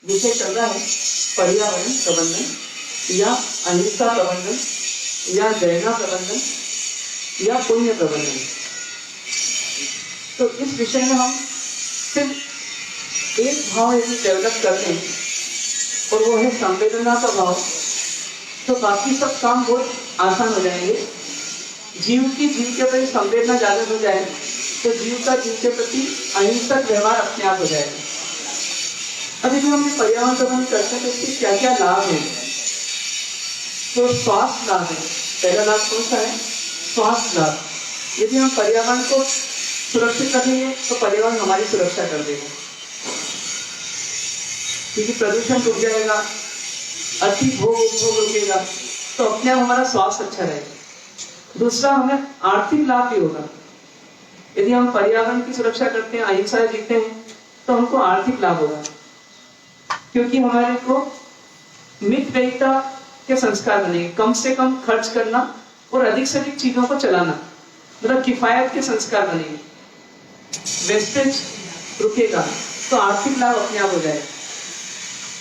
विषय चल रहा है पर्यावरण प्रबंधन या अहिंसा प्रबंधन या जैना प्रबंधन या पुण्य प्रबंधन। तो इस विषय में हम सिर्फ एक भाव यदि डेवलप करते हैं और वो है संवेदना का भाव, तो बाकी सब काम बहुत आसान हो जाएंगे। जीव के प्रति संवेदना ज्यादा हो जाए तो जीव के प्रति अहिंसक व्यवहार अपने आप हो जाएगा। अभी जो हम पर्यावरण प्रबंधन करते हैं तो इसके क्या क्या लाभ हैं? तो स्वास्थ्य लाभ है। पहला लाभ कौन सा है? स्वास्थ्य लाभ। यदि हम पर्यावरण को सुरक्षित रखेंगे तो पर्यावरण हमारी सुरक्षा कर देगा, क्योंकि प्रदूषण रुक जाएगा, अति भोग उपभोग रुकेगा, तो अपने आप हमारा स्वास्थ्य अच्छा रहेगा। दूसरा, हमें आर्थिक लाभ भी होगा। यदि हम पर्यावरण की सुरक्षा करते हैं, अहिंसा जीते हैं, तो हमको आर्थिक लाभ होगा, क्योंकि हमारे को मितव्ययिता के संस्कार बनेंगे। कम से कम खर्च करना और अधिक से अधिक चीजों को चलाना, मतलब किफायत के संस्कार बनेंगे। वेस्टेज रुकेगा, तो आर्थिक लाभ अपने आप हो जाएगा।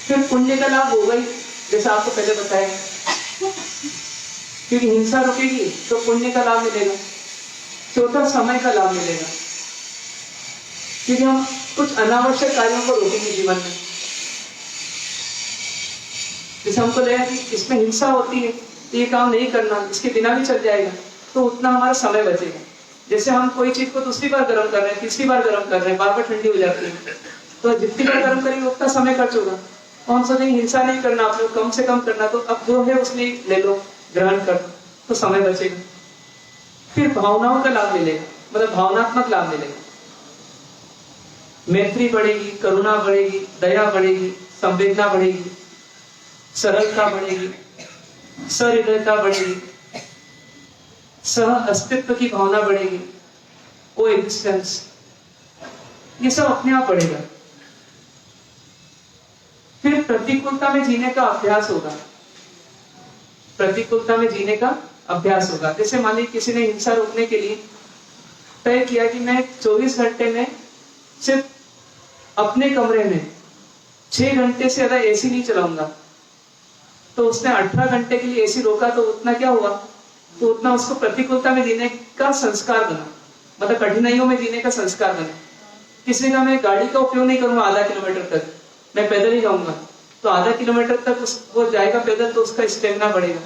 फिर पुण्य का लाभ होगा ही, जैसा आपको पहले बताया, क्योंकि हिंसा रुकेगी तो पुण्य का लाभ मिलेगा। चौथा, समय का लाभ मिलेगा, क्योंकि हम कुछ अनावश्यक कार्यों को रोकेंगे जीवन में। जैसे हमको लगा कि इसमें हिंसा होती है तो ये काम नहीं करना, इसके बिना भी चल जाएगा, तो उतना हमारा समय बचेगा। जैसे हम कोई चीज को दूसरी बार गर्म कर रहे हैं, तीसरी बार गर्म कर रहे हैं, बार बार ठंडी हो जाती है, तो जितनी बार गर्म करेंगे उतना समय खर्च होगा। और हम सोचेंगे हिंसा नहीं करना, आप लोग कम से कम करना, तो अब जो है उसमें ले लो, ग्रहण कर, तो समय बचेगा। फिर भावनाओं का लाभ मिलेगा, मतलब भावनात्मक लाभ मिलेगा। मैत्री बढ़ेगी, करुणा बढ़ेगी, दया बढ़ेगी, संवेदना बढ़ेगी, सरलता बढ़ेगी, सहृदयता बढ़ेगी, सह अस्तित्व की भावना बढ़ेगी, को एग्जिस्टेंस, ये सब अपने आप बढ़ेगा। फिर प्रतिकूलता में जीने का अभ्यास होगा। प्रतिकूलता में जीने का अभ्यास होगा। जैसे मान लीजिए किसी ने हिंसा रोकने के लिए तय किया कि मैं 24 घंटे में सिर्फ अपने कमरे में 6 घंटे से ज्यादा एसी नहीं चलाऊंगा, तो उसने 18 घंटे के लिए एसी रोका, तो उतना क्या हुआ? तो उतना उसको प्रतिकूलता में जीने का संस्कार बना, मतलब कठिनाइयों में जीने का संस्कार बना। किसी का मैं गाड़ी का उपयोग नहीं करूंगा आधा किलोमीटर तक, मैं पैदल ही जाऊंगा, तो आधा किलोमीटर तक वो जाएगा पैदल, तो उसका स्टेमिना बढ़ेगा।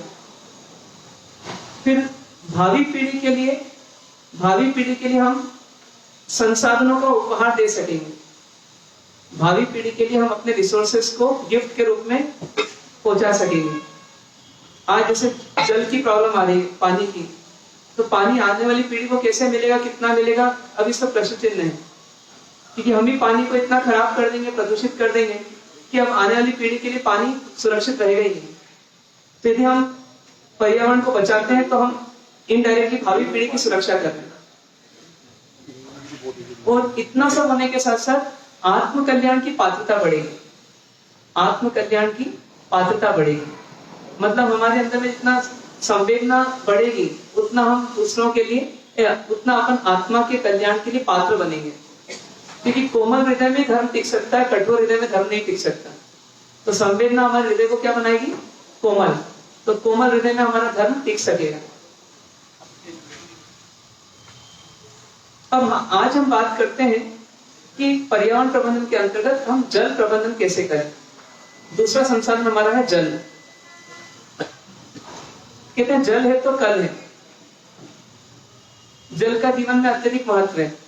फिर भावी पीढ़ी के लिए हम संसाधनों का उपहार दे सकेंगे। भावी पीढ़ी के लिए हम अपने रिसोर्सेस को गिफ्ट के रूप में पहुंचा सकेंगे। आज जैसे जल की प्रॉब्लम आ रही है, पानी की, तो पानी आने वाली पीढ़ी को कैसे मिलेगा, कितना मिलेगा, अभी सब प्रश्न चिन्ह है, क्योंकि हम ही पानी को इतना खराब कर देंगे, प्रदूषित कर देंगे कि अब आने वाली पीढ़ी के लिए पानी सुरक्षित रहेगा ही नहीं। तो यदि हम पर्यावरण को बचाते हैं तो हम इनडायरेक्टली भावी पीढ़ी की सुरक्षा कर रहे हैं। और इतना सब होने के साथ साथ आत्म कल्याण की पात्रता बढ़ेगी। आत्म कल्याण की पात्रता बढ़ेगी, मतलब हमारे अंदर में जितना संवेदना बढ़ेगी उतना हम दूसरों के लिए, उतना अपन आत्मा के कल्याण के लिए पात्र बनेंगे। क्योंकि कोमल हृदय में धर्म टिक सकता है, कठोर हृदय में धर्म नहीं टिक सकता। तो संवेदना हमारे हृदय को क्या बनाएगी? कोमल। तो कोमल हृदय में हमारा धर्म टिक सकेगा। अब आज हम बात करते हैं कि पर्यावरण प्रबंधन के अंतर्गत हम जल प्रबंधन कैसे करें। दूसरा संसाधन हमारा है जल। कहते हैं जल है तो कल है। जल का जीवन में अत्यधिक महत्व है।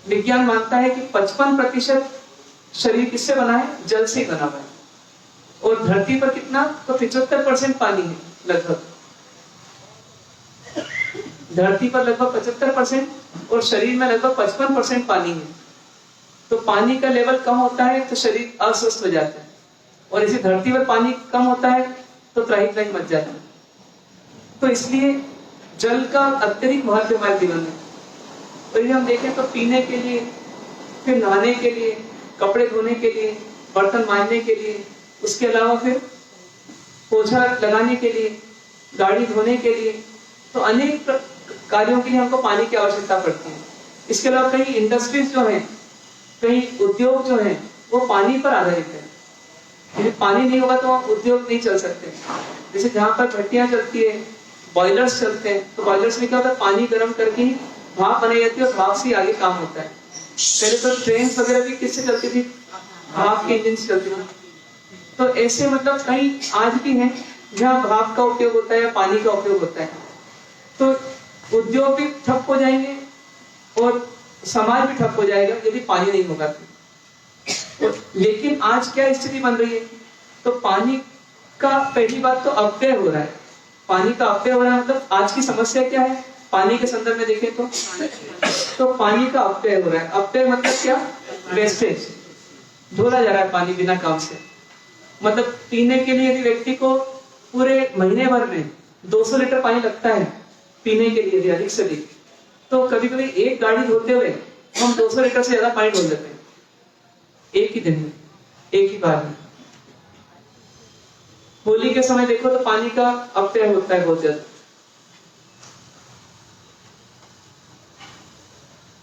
विज्ञान मानता है कि 55% शरीर किससे बना है? जल से बना हुआ है। और धरती पर कितना? तो 75% पानी है लगभग। धरती पर लगभग 75% और शरीर में लगभग 55% पानी है। तो पानी का लेवल कम होता है तो शरीर अस्वस्थ हो जाता है, और इसी धरती पर पानी कम होता है तो त्राहि मच जाता है। तो इसलिए जल का अत्यधिक महत्व हमारे जीवन में। तो यदि हम देखें तो पीने के लिए, फिर नहाने के लिए, कपड़े धोने के लिए, बर्तन मांजने के लिए, उसके अलावा फिर पोछा लगाने के लिए, गाड़ी धोने के लिए, तो अनेक कार्यों के लिए हमको पानी की आवश्यकता पड़ती है। इसके अलावा कई इंडस्ट्रीज जो हैं कई उद्योग जो है वो पानी पर आधारित है। यदि पानी नहीं होगा तो वहाँ उद्योग नहीं चल सकते। जैसे जहाँ पर भट्टियां चलती है, बॉयलर्स चलते हैं, तो बॉयलर्स में क्या होता है, पानी गर्म करके ही भाप बनाई जाती है और भाप से आगे काम होता है। पहले तो ट्रेन वगैरह भी किससे चलती थी, भाप के इंजन से चलती थी। तो ऐसे मतलब कई आज भी हैं जहाँ भाप का उपयोग होता है या पानी का उपयोग होता है। तो उद्योग भी ठप हो जाएंगे और समाज भी ठप हो जाएगा यदि पानी नहीं होगा तो। लेकिन आज क्या स्थिति बन रही है, तो पानी का पहली बात तो अपव्यय हो रहा है। पानी का अपव्यय हो रहा है मतलब आज की समस्या क्या है, पानी के संदर्भ में देखें तो पानी का अपव्यय हो रहा है। अपव्यय मतलब क्या, वेस्टेज, धोला जा रहा है पानी बिना काम से। मतलब पीने के लिए यदि व्यक्ति को पूरे महीने भर में 200 लीटर पानी लगता है पीने के लिए अधिक से अधिक, तो कभी कभी एक गाड़ी धोते हुए हम 200 लीटर से ज्यादा पानी ढोल देते हैं एक ही दिन में, एक ही बार में। होली के समय देखो तो पानी का अपव्यय होता है बहुत ज्यादा।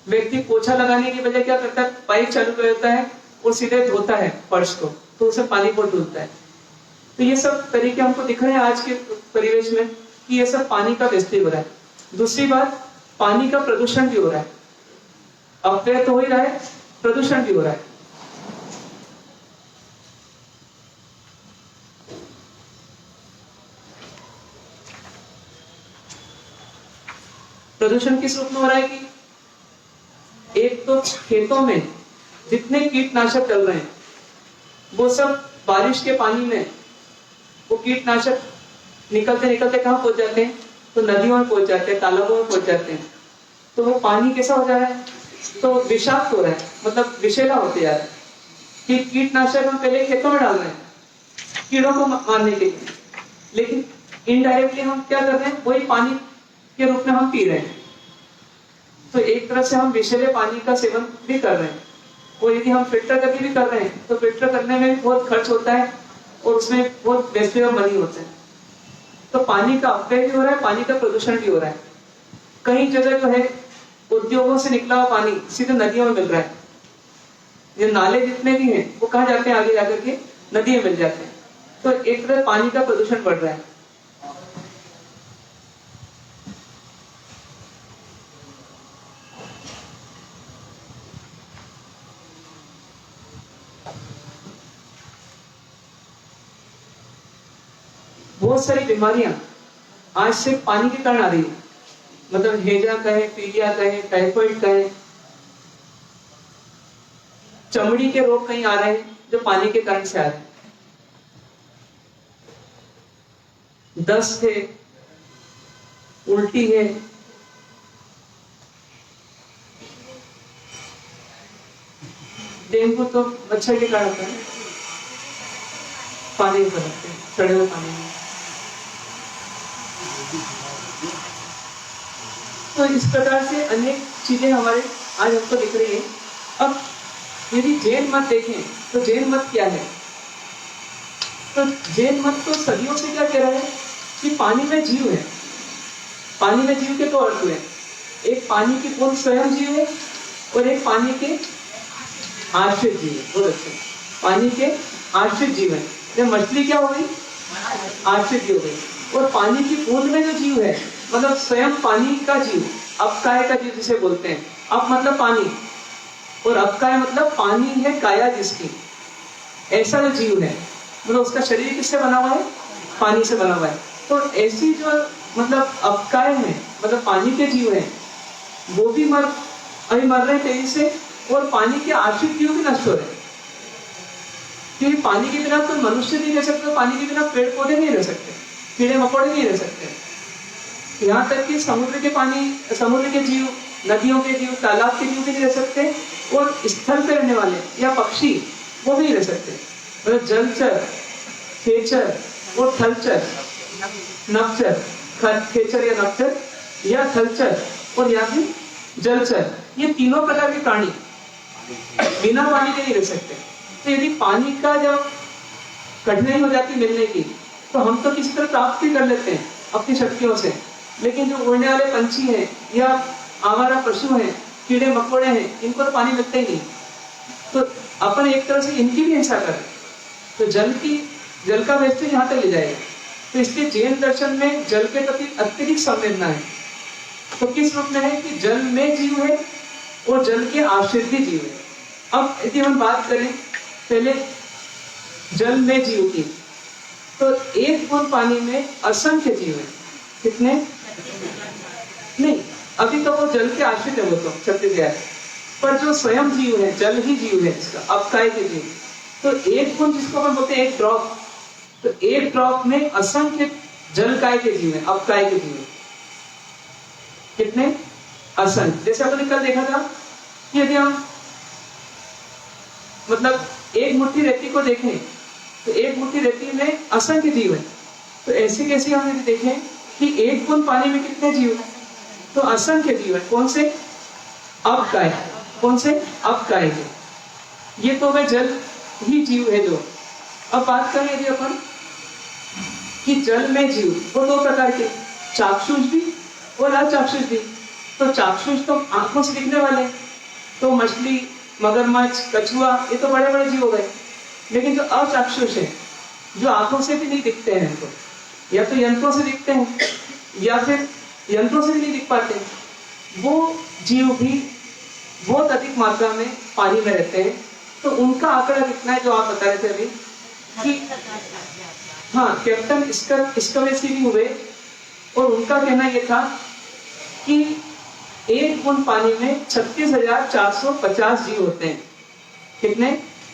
व्यक्ति पोछा लगाने की वजह क्या करता है, पाइप चालू कर देता है और सीधे धोता है फर्श को, तो उसे पानी बहुत डूबता है। तो ये सब तरीके हमको दिख रहे हैं आज के परिवेश में कि ये सब पानी का वेस्टेज हो रहा है। दूसरी बात, पानी का प्रदूषण भी हो रहा है। अपव्यय तो हो ही रहा है, प्रदूषण भी हो रहा है। प्रदूषण किस रूप में हो रहा है कि एक तो खेतों में जितने कीटनाशक चल रहे हैं वो सब बारिश के पानी में, वो कीटनाशक निकलते निकलते कहाँ पहुंच जाते हैं, तो नदियों में पहुंच जाते हैं, तालाबों में पहुंच जाते हैं। तो वो पानी कैसा हो जा रहा है, तो विषाक्त हो रहा है, मतलब विषैला होते जा रहा है। कि कीटनाशक हम पहले खेतों में डाल रहे हैं कीड़ों को मारने के लिए, लेकिन इनडायरेक्टली हम क्या कर रहे हैं, वही पानी के रूप में हम पी रहे हैं। तो एक तरह से हम विषैले पानी का सेवन भी कर रहे हैं। और यदि हम फिल्टर करके भी कर रहे हैं तो फिल्टर करने में भी बहुत खर्च होता है और उसमें बहुत वेस्टेज ऑफ मनी होते हैं। तो पानी का अपव्यय भी हो रहा है, पानी का प्रदूषण भी हो रहा है। कई जगह जो है उद्योगों से निकला हुआ पानी सीधे नदियों में मिल रहा है। ये नाले जितने भी हैं वो कहाँ जाते हैं, आगे जाकर के नदी में मिल जाते हैं। तो एक तरह पानी का प्रदूषण बढ़ रहा है। बहुत सारी बीमारियां आज से पानी के कारण आ रही है। मतलब हेजा कहे, पीलिया कहे, टाइफाइड कहे, चमड़ी के रोग कहीं आ रहे हैं जो पानी के कारण से आ रहे हैं। दस्त है, उल्टी है, डेंगू तो मच्छर के कारण होता है, पानी में रखते हैं, सड़े हुए पानी में। तो इस प्रकार से अनेक चीजें हमारे आज हमको दिख रही है। अब यदि जैन मत देखें तो जैन मत क्या है, तो जैन मत तो सदियों से क्या कह रहा है कि पानी में जीव है। पानी में जीव के दो अर्थ हुए, एक पानी की पूर्ण स्वयं जीव है और एक पानी के आश्रित जीव है। बहुत अच्छे, पानी के आश्रित जीव है। जब मछली क्या हो गई, आश्रित जीव हो गई। और पानी की पूर्ण में जो जीव है मतलब स्वयं पानी का जीव, अपकाय का जीव जिसे बोलते हैं। अप मतलब पानी और अपकाय मतलब पानी है काया जिसकी, ऐसा जो जीव है मतलब उसका शरीर किससे बना हुआ है, पानी से बना हुआ है। तो ऐसी जो मतलब अपकाय है मतलब पानी के जीव है वो भी अभी मर रहे तेजी से, और पानी के आश्रित जीव भी नष्ट हो रहे हैं। क्योंकि पानी के बिना तो मनुष्य नहीं रह सकते, पानी के बिना पेड़ पौधे नहीं रह सकते, कीड़े मकोड़े नहीं रह सकते। यहाँ तक कि समुद्र के पानी, समुद्र के जीव, नदियों के जीव, तालाब के जीव भी नहीं रह सकते, और स्थल पे रहने वाले या पक्षी वो भी नहीं रह सकते। मतलब जलचर, खेचर और थलचर, नभचर, खेचर या नभचर या थलचर और या फिर जलचर, ये तीनों प्रकार के प्राणी बिना पानी के नहीं रह सकते। तो यदि पानी का जब कठिनाई हो जाती मिलने की, तो हम तो किसी तरह प्राप्त भी कर लेते हैं अपनी शक्तियों से, लेकिन जो उड़ने वाले पंछी हैं या आवारा पशु हैं, कीड़े मकोड़े हैं, इनको तो पानी मिलता ही नहीं। तो अपन एक तरह से इनकी भी हिंसा करें तो जल का वेस्टेज यहाँ तक ले जाएगा। तो इसलिए जैन दर्शन में जल के प्रति अत्यधिक संवेदना है। तो किस रूप में है कि जल में जीव है और जल के आश्रित भी जीव है। अब यदि हम बात करें पहले जल में जीव की, तो एक बूंद पानी में असंख्य जीव है। कितने? नहीं, अभी तो वो जल के आश्रित है, वो तो 36 है, पर जो स्वयं जीव है जल ही जीव है, इसका अपकाय के जीव। तो एक बूंद जिसको अपन बोलते हैं एक ड्रॉप, तो एक ड्रॉप में असंख्य जल काय के जीव है, अपकाय के जीव है। कितने? असंख्य। जैसे अपन कल देखा था कि यदि हम मतलब एक मुट्ठी रेती को देखें तो एक मुट्ठी रेती में असंख्य जीव है। तो ऐसे कैसे हम यदि देखें कि एक बूंद पानी में कितने जीव है, तो असंख्य जीव है। कौन से? अपकाय। कौन से? अपकाय के। ये तो वह जल ही जीव है जो। अब बात करें यदि अपन कि जल में जीव वो दो प्रकार के, चाक्षुष भी और अचाक्षुष भी। तो चाक्षुष तो आंखों से दिखने वाले, तो मछली, मगरमच्छ, कछुआ, ये तो बड़े बड़े जीव हो गए। लेकिन जो अचाक्षुष है, जो आंखों से भी नहीं दिखते हैं हमको, या तो यंत्रों से दिखते हैं या फिर यंत्रों से भी नहीं दिख पाते, वो जीव भी बहुत अधिक मात्रा में पानी में रहते हैं। तो उनका आंकड़ा कितना है जो आप बता रहे थे अभी कि हाँ, कैप्टन स्कवेसी भी हुए और उनका कहना यह था कि एक बूंद पानी में 36,450 जीव होते हैं। कितने?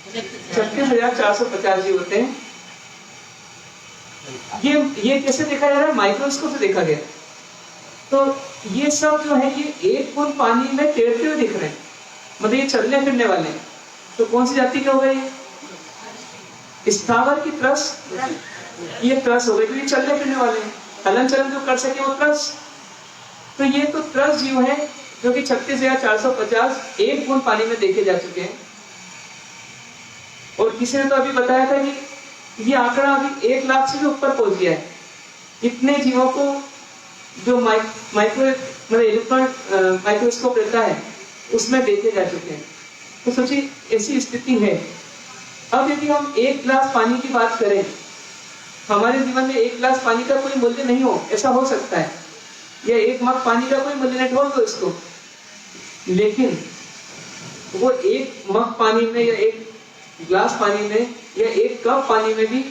36,450 जीव होते हैं। ये कैसे देखा जा रहा है? माइक्रोस्कोप से देखा गया। तो ये सब जो है ये एक बूंद पानी में तैरते हुए दिख रहे हैं, मतलब ये चलने फिरने वाले हैं। तो कौन सी जाति के हो गए? स्थावर की त्रस, ये त्रस हो गए क्योंकि चलने फिरने वाले हैं, हलन चलन जो कर सके वो त्रस। तो ये तो त्रस जीव है जो कि 36,450 एक बूंद पानी में देखे जा चुके हैं। और किसी ने तो अभी बताया था कि ये आंकड़ा अभी 1 लाख से भी ऊपर पहुंच गया है। इतने जीवों को जो इलेक्ट्रॉन माइक्रोस्कोप रहता है उसमें देखे जा चुके हैं। तो सोचिए ऐसी स्थिति है। अब यदि हम 1 गिलास पानी की बात करें, हमारे जीवन में 1 गिलास पानी का कोई मूल्य नहीं हो, ऐसा हो सकता है, या 1 मग पानी का कोई मूल्य नहीं हो इसको, लेकिन वो 1 मग पानी में या 1 गिलास पानी में या 1 कप पानी में भी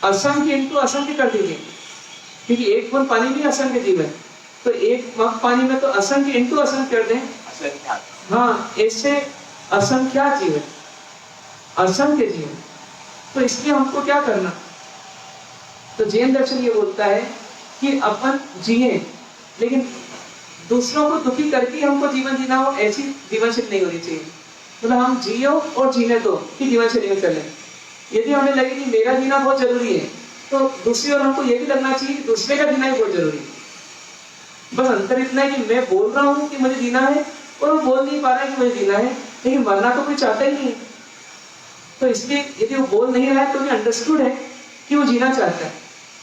असंख्य इंटू असंख्य कर देंगे, क्योंकि 1 बूंद पानी भी असंख्य जीव है। तो 1 मग पानी में तो असंख्य इंटू असंख्य कर दें, हाँ, ऐसे असंख्यात जीव है, असंख्य जीव है। तो इसलिए हमको क्या करना? तो जैन दर्शन ये बोलता है कि अपन जिए, लेकिन दूसरों को दुखी करके हमको जीवन जीना हो, ऐसी जीवन शैली नहीं होनी चाहिए। मतलब हम जियो और जीने दो कि जीवन शैली में चले। यदि हमें लगे कि मेरा जीना बहुत जरूरी है, तो दूसरी ओर हमको ये भी लगना चाहिए कि दूसरे का जीना भी बहुत जरूरी है। बस अंतर इतना है कि मैं बोल रहा हूँ कि मुझे जीना है और वो बोल नहीं पा रहा है कि मुझे जीना है, लेकिन मरना तो कोई चाहता ही नहीं है। तो इसलिए यदि वो बोल नहीं रहा है तो भी अंडरस्टूड है कि वो जीना चाहता है,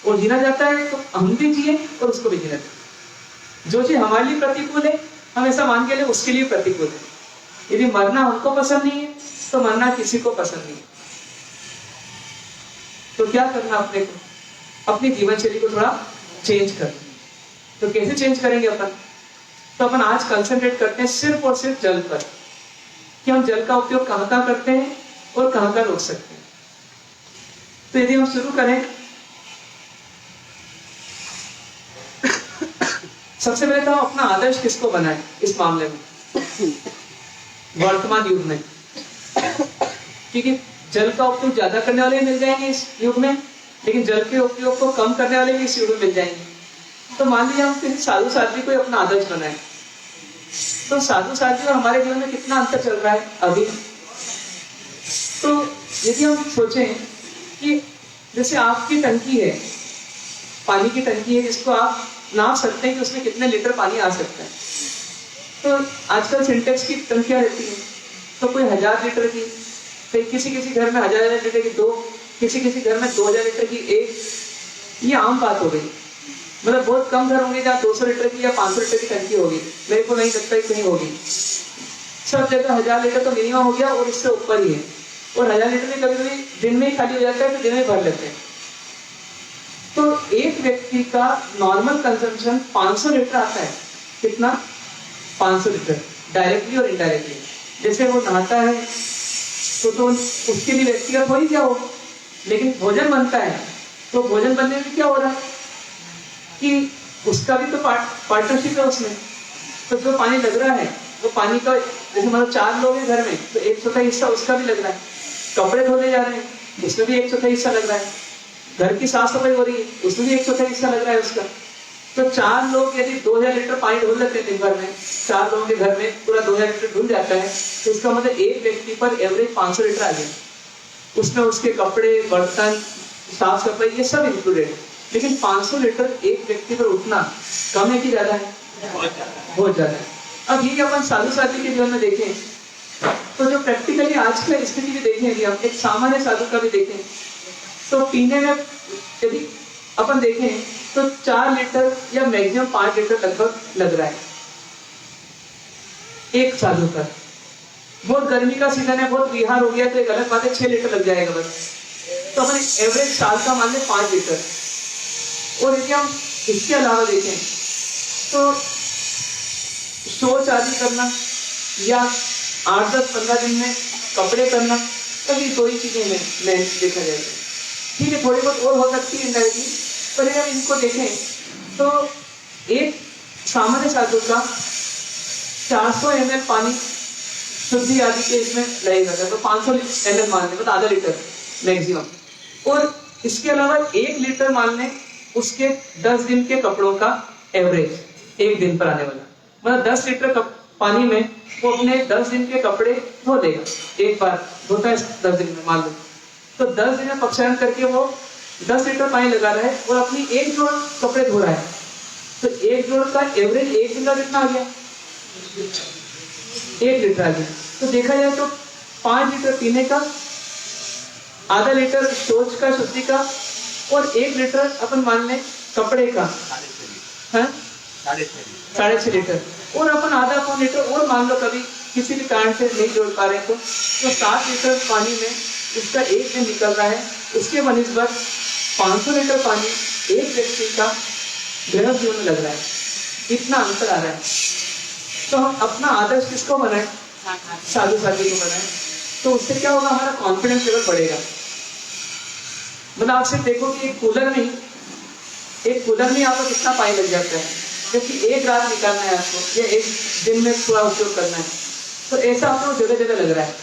और जीना चाहता है तो हम भी जिए और उसको भी जीना चाहिए। जो चीज हमारे लिए प्रतिकूल है हम ऐसा मान के लिए उसके लिए प्रतिकूल है। यदि मरना हमको पसंद नहीं है तो मरना किसी को पसंद नहीं है। तो क्या करना अपने को? अपनी जीवन शैली को थोड़ा चेंज करना। तो कैसे चेंज करेंगे अपन? तो अपन आज कंसंट्रेट करते हैं सिर्फ और सिर्फ जल पर, कि हम जल का उपयोग कहाँ कहाँ करते हैं और कहाँ कहाँ रोक सकते हैं। तो यदि हम शुरू करें, सबसे पहले तो हम अपना आदर्श किसको बनाएं इस मामले में, वर्तमान युग में, क्योंकि जल का उपयोग ज्यादा करने वाले मिल जाएंगे इस युग में, लेकिन जल के उपयोग को कम करने वाले भी इस युग में मिल जाएंगे। तो मान लीजिए हम किसी साधु साध्वी को अपना आदर्श बनाए, तो साधु साध्वी और हमारे जीवन में कितना अंतर चल रहा है अभी। तो यदि हम सोचें कि जैसे आपकी टंकी है, पानी की टंकी है, जिसको आप नाप सकते हैं कि उसमें कितने लीटर पानी आ सकता है। तो आजकल सिंटेक्स की टंकियां रहती हैं, तो कोई 1000 लीटर की, किसी किसी घर में 1000 लीटर की 2, किसी किसी घर में 2000 लीटर की 1। ये आम बात हो गई। मतलब बहुत कम घर होंगे जहाँ 200 लीटर की या 500 लीटर की टंकी होगी, मेरे को नहीं लगता कहीं होगी। सब जगह 1000 लीटर तो मिनिमम हो गया और इससे ऊपर ही है। और 1000 लीटर में कभी कभी दिन में ही खाली हो जाता है, तो दिन में भर लेते हैं। तो एक व्यक्ति का नॉर्मल कंजम्पशन 500 लीटर आता है। कितना? 500 लीटर, डायरेक्टली और इनडायरेक्टली। जैसे वो नहाता है तो उसके लिए व्यक्तिगत हो ही क्या हो, लेकिन भोजन बनता है तो भोजन बनने में क्या हो रहा है कि उसका भी तो पार्टनरशिप है उसमें। तो जो पानी लग रहा है वो पानी का, जैसे मतलब 4 लोग हैं घर में तो 1/4 हिस्सा उसका भी लग रहा है। कपड़े धोने जा रहे हैं उसमें भी 1/4 हिस्सा लग रहा है। घर की साफ सफाई हो रही है उसमें भी 1/4 हिस्सा लग रहा है उसका। तो 4 लोग यदि 2000 लीटर पानी ढोल लेते हैं दिन भर में, 4 लोगों के घर में पूरा 2000 लीटर ढुल जाता है, तो इसका मतलब एक व्यक्ति पर एवरेज 500 लीटर आ गया। उसमें उसके कपड़े, बर्तन, साफ सफाई ये सब इंक्लूडेड। लेकिन 500 लीटर एक व्यक्ति पर उठना कम है कि ज्यादा है? बहुत ज्यादा है। अब ये अपन साधु साथी के जीवन में देखें तो जो प्रैक्टिकली आज की स्थिति भी देखें, यदि हम एक सामान्य साधु का भी देखें तो पीने में यदि अपन देखें तो 4 लीटर या मैक्सिमम 5 लीटर लगभग लग रहा है एक साधु पर। बहुत गर्मी का सीजन है, बहुत विहार हो गया तो एक अलग बात है, 6 लीटर लग जाएगा बस। तो अपन एवरेज साल का मान लें 5 लीटर। और यदि हम इसके अलावा देखें तो शौच आदि करना या 8-10-15 दिन में कपड़े करना, कभी 2 ही चीजें में देखा जाएगा। ठीक है, थोड़ी बहुत और हो सकती है इनडायरेक्टली, पर अगर इनको देखें तो एक सामान्य साधु का 400 ml पानी शुद्धि आदि के इसमें लगेगा, तो 500 ml मान लें, मतलब आधा लीटर मैक्सिमम। और इसके अलावा 1 लीटर मान लें उसके 10 दिन के कपड़ों का एवरेज एक दिन पर आने वाला, मतलब 10 लीटर पानी में वो अपने 10 दिन के कपड़े धो देगा। एक बार धोता है 10 दिन में मान लो, तो 10 दिन में पक्षारण करके वो 10 लीटर पानी लगा रहा है और अपनी 1 जोड़ कपड़े धो रहा है। तो 1 जोड़ का एवरेज एक दिन का कितना आ गया? 1 लीटर आ गया। तो देखा जाए तो 5 लीटर पीने का, आधा लीटर शौच का, शुद्धि का, और 1 लीटर अपन मान लें कपड़े का, 6.5 लीटर, और अपन आधा पौन लीटर और मान लो कभी किसी भी कारण से नहीं जोड़ पा रहे तो 7 लीटर पानी में उसका एक दिन निकल रहा है। उसके बनिस्बत 500 लीटर पानी एक व्यक्ति का गृह जीवन में लग रहा है। इतना अंतर आ रहा है। तो हम अपना आदर्श किसको बनाएं? साधु साथी को बनाएं। तो उससे क्या होगा? हमारा कॉन्फिडेंस लेवल बढ़ेगा। मतलब आप सिर्फ देखो कि एक कूलर में आपको कितना पानी लग जाता है, क्योंकि एक रात निकालना है आपको या एक दिन में पूरा उपयोग करना है, तो ऐसा आपको जगह जगह लग रहा है।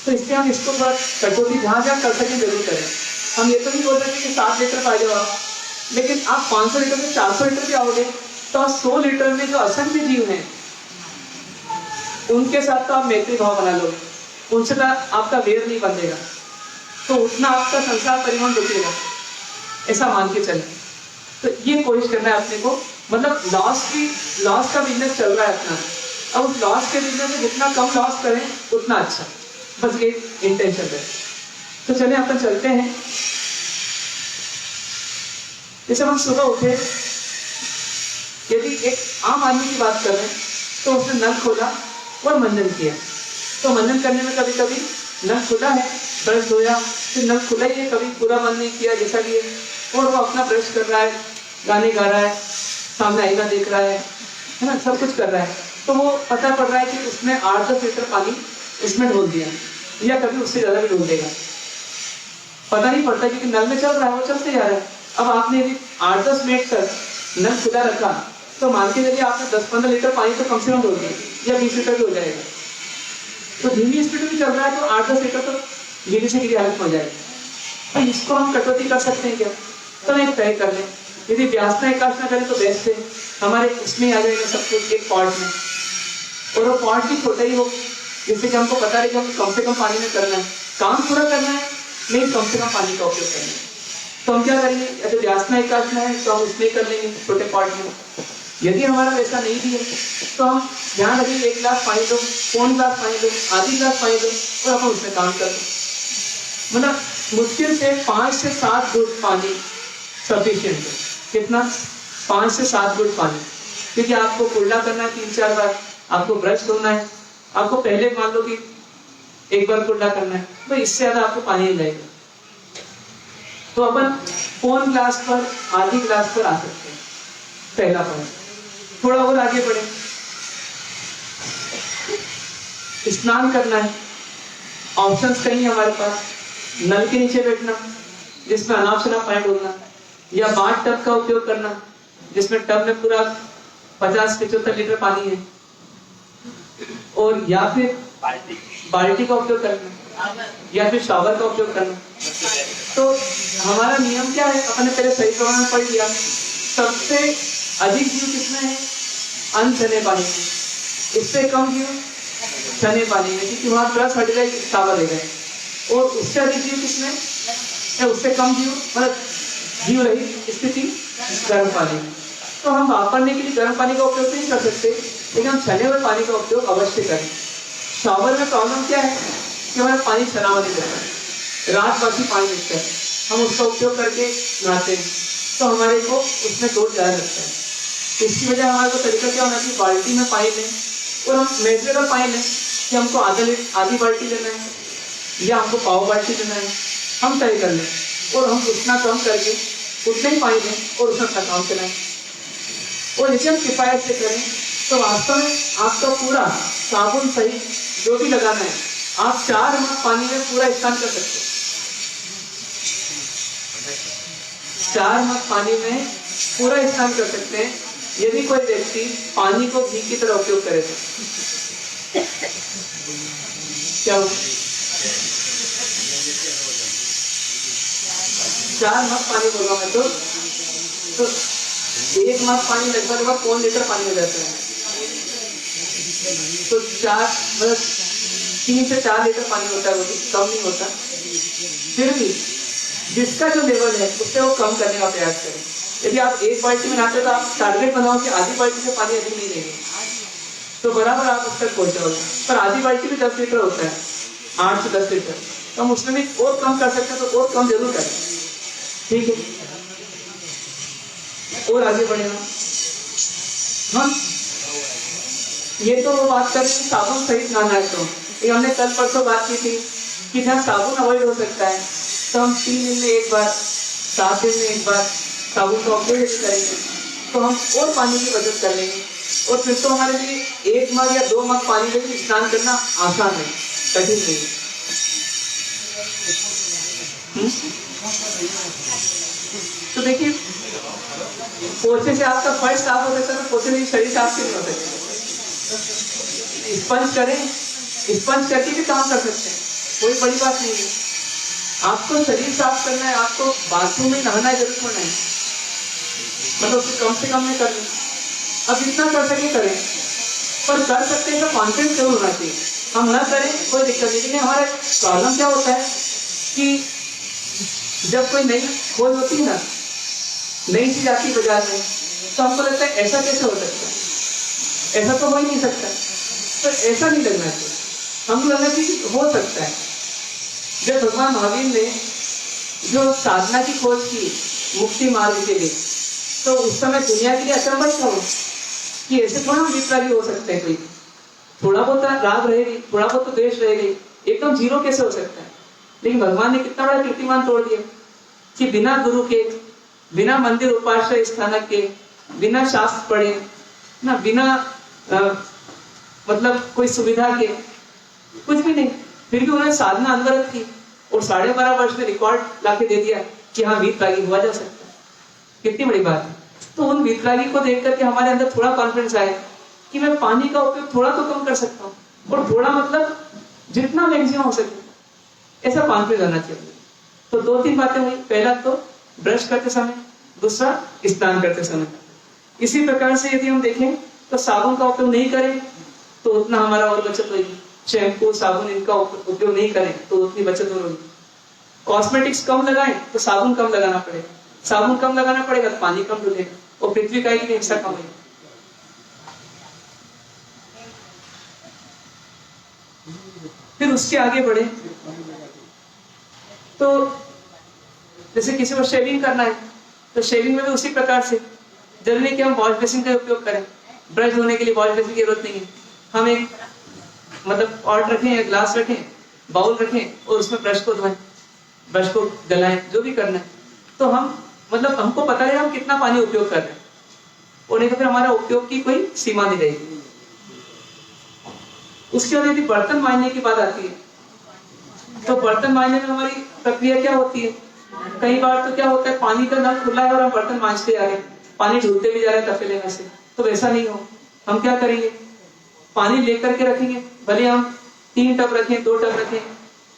तो इसलिए हम इसको थोड़ा कटौती जहाँ जहाँ कर सकें जरूर करें। हम ये तो नहीं बोल रहे कि 7 लीटर पा जाओ आप, लेकिन आप 500 लीटर में 400 लीटर भी आओगे तो आप 100 लीटर में जो असंख्य जीव हैं उनके साथ तो आप मैत्री भाव बना लोगे, उनसे तो आपका वेर नहीं बंधेगा, तो उतना आपका संसार परिवहन रुकेगा, ऐसा मान के चले। तो ये कोशिश करना है अपने को। मतलब लॉस का बिजनेस चल रहा है अपना, अब उस लॉस के बिजनेस में जितना कम लॉस करें उतना अच्छा, बस ये इंटेंशन है। तो चलिए अपन चलते हैं। जैसे हम सुबह उठे, यदि एक आम आदमी की बात करें तो उसने नल खोला और मंजन किया, तो मंजन करने में कभी कभी नल खुला है, ब्रश धोया, फिर नल खुला ही है, कभी पूरा बंद नहीं किया जैसा कि, और वो अपना ब्रश कर रहा है, गाने गा रहा है, सामने आईना देख रहा है ना, सब कुछ कर रहा है। तो वो पता पड़ रहा है कि उसने 8-10 लीटर पानी उसमें ढोल दिया, या कभी उससे ज्यादा भी ढोल देगा, पता नहीं पड़ता क्योंकि नल में चल रहा है, वो चलते जा रहा है। अब आपने यदि 8-10 मिनट तक नल खुला रखा तो मान के चलिए आपने 10-15 लीटर पानी तो कम से कम ढोल दिया, या 20 लीटर भी हो जाएगा। तो धीमी स्पीड में चल रहा है तो 8-10 लीटर तो गिरी से गिरी हालत हो जाएगी। तो इसको हम कटौती कर सकते हैं क्या? तो एक तय कर लें, यदि व्यासना एकासना करें तो बेस्ट है, हमारे इसमें आ जाएगा सब कुछ एक पॉट में, और वो पॉट भी छोटा ही हो, जिससे कि हमको पता रहे कि हमको कम से कम पानी में करना है, काम पूरा करना है, नहीं कम से कम पानी का उपयोग करना है। तो हम क्या करेंगे? यदि व्यासना एकासना है तो हम उसमें कर लेंगे छोटे पॉट में। यदि हमारा वैसा नहीं भी है तो हम ध्यान रखेंगे 1 गिलास पानी लो, 1 गिलास पानी लो, आधी गिलास पानी लो, और अपन उसमें काम कर लो। मतलब मुश्किल से 5 से 7 घूंट पानी सफिशिएंट है। कितना? 5 से 7 घूंट पानी, क्योंकि आपको कुल्ला करना है 3-4 बार, आपको ब्रश धोना है, आपको पहले मान लो कि एक बार कुल्ला करना है, तो इससे ज्यादा आपको पानी नहीं लगेगा। तो अपन पौन ग्लास पर, आधी ग्लास पर आ सकते हैं, पहला पॉइंट। थोड़ा और आगे बढ़े, स्नान करना है, ऑप्शंस कहीं हमारे पास, नल के नीचे बैठना जिसमें अनाप शनाप पानी डोलना, या बाथ टब का उपयोग करना जिसमें टब में पूरा 50-75 लीटर पानी है, और या फिर बाल्टी का उपयोग करना, या फिर शावर का उपयोग करना। तो हमारा नियम क्या है, अपने पहले सही प्रमाण में पढ़ लिया, सबसे अधिक जीव किसमें है, अनछने पानी में, इससे कम जीव छने पानी में, क्योंकि वहां प्लस हट गए शावर ले गए, और उससे अधिक जीव किसमें है, उससे कम जीव मतलब जीव रही स्थिति गर्म पानी में। तो हम वापरने के लिए गर्म पानी का उपयोग नहीं कर सकते, लेकिन हम छने हुए पानी का उपयोग अवश्य करें। शावर में प्रॉब्लम क्या है कि हमारा पानी छना हुआ नहीं रहता है, रात बाकी पानी मिलता है, हम उसका उपयोग करके नहाते हैं, तो हमारे को उसमें लोड ज़्यादा लगता है। इसकी वजह हमारे को तरीका क्या होना चाहिए, बाल्टी में पानी लें, और हम मेजरेबल पानी लें कि हमको आधी बाल्टी लेना है या हमको पाव बाल्टी लेना है, हम तय कर लें, और हम उतना कम करके उतने ही पानी लें और उसमें अपना काम चलाएं। और इसे हम किफायत से करें तो वास्तव में आपका पूरा साबुन सहित जो भी लगाना है, आप 4 मग पानी में पूरा स्नान कर सकते हैं। 4 मग पानी में पूरा स्नान कर सकते हैं यदि कोई व्यक्ति पानी को घी की तरह उपयोग करे तो। क्या 4 मग पानी बोला मैं तो 1 मग पानी लगभग 1 लीटर पानी हो जाता है, तो 4 मतलब 3 से 4 लीटर पानी होता है, वो कम नहीं होता। फिर भी जिसका जो लेवल है उससे वो कम करने का प्रयास करें। यदि आप 1 बाल्टी में नहाते तो आप टारगेट बनाओ कि आधी बाल्टी से पानी अधिक नहीं लेंगे, तो बराबर आप उस तक पहुंच जाओगे। पर आधी बाल्टी में 10 लीटर होता है, 8 से 10 लीटर, तो हम उसमें भी और कम कर सकते हैं, तो और कम जरूर करें, ठीक है। और आगे बढ़ेगा हम, ये तो वो बात करें साबुन सहित नहाना है, तो ये हमने कल परसों बात की थी कि जहाँ साबुन अवॉइड हो सकता है तो हम 3 दिन में एक बार, 7 दिन में एक बार साबुन का उपयोग करेंगे, तो हम और पानी की बचत कर लेंगे, और फिर तो हमारे लिए 1 मग या 2 मग पानी में भी स्नान करना आसान है, कठिन नहीं। तो देखिए, पोछे से आपका फर्श साफ हो सकता है, तो पोछे से शरीर साफ नहीं हो सकता। स्पंज करें, स्पंज करके भी काम कर सकते हैं, कोई बड़ी बात नहीं है। आपको शरीर साफ करना है, आपको बाथरूम में नहाना है, जरूरत नहीं, मतलब उसको कम से कम में कर लें। अब जितना कर सके करें, पर कर सकते हैं तो कॉन्फिडेंस जरूर होना चाहिए। हम ना करें कोई दिक्कत नहीं, लेकिन हमारा प्रॉब्लम क्या होता है कि जब कोई नई खोज होती है ना, नई चीज आती है बाजार में, तो हमको लगता है ऐसा कैसे हो सकता है, ऐसा तो हो ही नहीं सकता, तो ऐसा नहीं लगना चाहिए, हमको लगना चाहिए हो सकता है। जब भगवान महावीर ने जो साधना की खोज की मुक्ति मार्ग के लिए, तो उस समय दुनिया के लिए अचंभा था कि ऐसे थोड़ा वितरागी हो सकते हैं, कोई थोड़ा बहुत राग रहेगी, थोड़ा बहुत तो द्वेष रहेगी, एकदम जीरो कैसे हो सकता है। लेकिन भगवान ने कितना बड़ा कीर्तिमान तोड़ दिया कि बिना गुरु के, बिना मंदिर उपाश्रय स्थानक के, बिना शास्त्र पढ़े ना, बिना मतलब कोई सुविधा के, कुछ भी नहीं, फिर भी उन्होंने साधना अनवरत की और 12.5 वर्ष में रिकॉर्ड लाके दे दिया कि हाँ वीतरागी हुआ जा सकता है। कितनी बड़ी बात है। तो उन वीतरागी को देख करके हमारे अंदर थोड़ा कॉन्फिडेंस आए कि मैं पानी का उपयोग थोड़ा तो कम कर सकता हूँ, और थोड़ा मतलब जितना मैक्सिमम हो सके, ऐसा कॉन्फिडेंस आना चाहिए। तो 2-3 बातें हुई, पहला तो ब्रश करते समय, दूसरा स्नान करते समय। इसी प्रकार से यदि हम देखें तो साबुन का उपयोग नहीं करें तो उतना हमारा और बचत होगी, शैम्पू साबुन इनका उपयोग नहीं करें तो उतनी बचत और होगी। कॉस्मेटिक्स कम लगाएं तो साबुन कम लगाना पड़ेगा, साबुन कम लगाना पड़ेगा तो पानी कम डुलेगा, और पृथ्वी का की हिस्सा कम होगा। फिर उसके आगे बढ़े तो जैसे किसी को शेविंग करना है तो शेविंग में भी उसी प्रकार से जरूरी कि हम वॉश बेसिन का उपयोग करें। ब्रश धोने के लिए वॉश बेसिन की जरूरत नहीं है, हम एक मतलब पॉट रखें या ग्लास रखें, बाउल रखें और उसमें ब्रश को धोएं, ब्रश को गलाएं, जो भी करना है। तो हम मतलब हमको पता है हम कितना पानी उपयोग कर रहे हैं, और नहीं तो फिर हमारा उपयोग की कोई सीमा नहीं रहेगी। उसके बाद यदि बर्तन मांजने की बात आती है, तो बर्तन मांजने में हमारी प्रक्रिया क्या होती है? कई बार तो क्या होता है, पानी का नल खुला है और हम बर्तन मांजते जा रहे हैं, पानी ढूंढते भी जा रहे हैं तपेले में से। तो वैसा नहीं हो, हम क्या करेंगे, पानी लेकर के रखेंगे, भले हम 3 टब रखें, 2 टब रखें,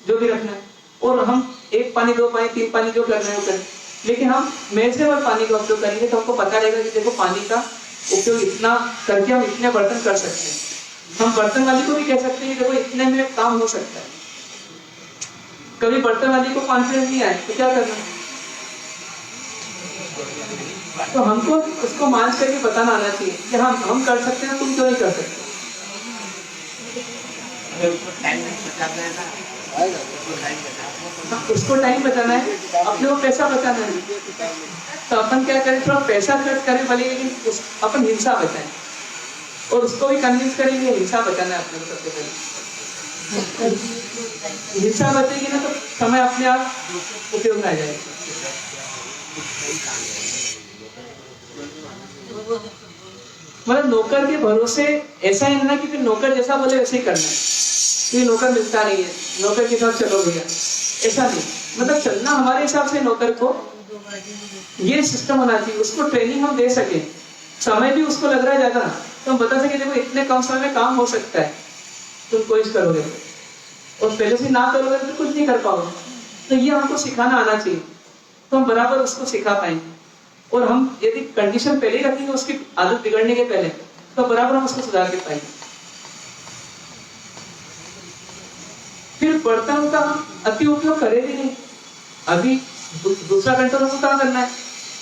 जो भी रखना है, और हम 1 पानी 2 पानी 3 पानी जो करना है वो करें, लेकिन हम मेजरेबल पानी का उपयोग करेंगे। तो हमको पता रहेगा कि देखो पानी का उपयोग इतना करके हम इतने बर्तन कर सकते हैं। हम बर्तन वाली को भी कह सकते हैं कि देखो इतने में काम हो सकता है। कभी बर्तन वाली को कॉन्फिडेंस नहीं आए तो क्या करना, तो हमको उसको मान करके बताना आना चाहिए कि हम कर सकते हैं, तुम क्यों नहीं कर सकते। उसको टाइम बचाना है, अपने को पैसा बचाना है, तो अपन क्या करें, थोड़ा पैसा खर्च करें भले, लेकिन अपन हिंसा बचाएं, और उसको भी कन्विंस करेंगे हिंसा बचाना है अपने को। सबसे पहले हिंसा बचेगी ना तो समय अपने आप उपयोग में आ जाएगा। मतलब नौकर के भरोसे ऐसा ही ना कि फिर नौकर जैसा बोले वैसे ही करना है, क्योंकि नौकर मिलता नहीं है, नौकर के साथ चलो भैया, ऐसा नहीं। मतलब चलना हमारे हिसाब से नौकर को ये सिस्टम होना चाहिए, उसको ट्रेनिंग हम दे सके, समय भी उसको लग रहा है ज्यादा, तो हम बता सके देखो इतने कम समय में काम हो सकता है, तुम कोशिश करोगे, और पहले से ना करोगे तो कुछ नहीं कर पाओगे। तो ये हमको सिखाना आना चाहिए, तो हम बराबर उसको सिखा पाएंगे। और हम यदि कंडीशन पहले ही रखेंगे उसकी आदत बिगड़ने के पहले, तो बराबर हम उसको सुधार के पाएंगे। फिर बर्तनों का हम अति उपयोग करें भी नहीं। अभी दूसरा कंट्रोल हमको क्या करना है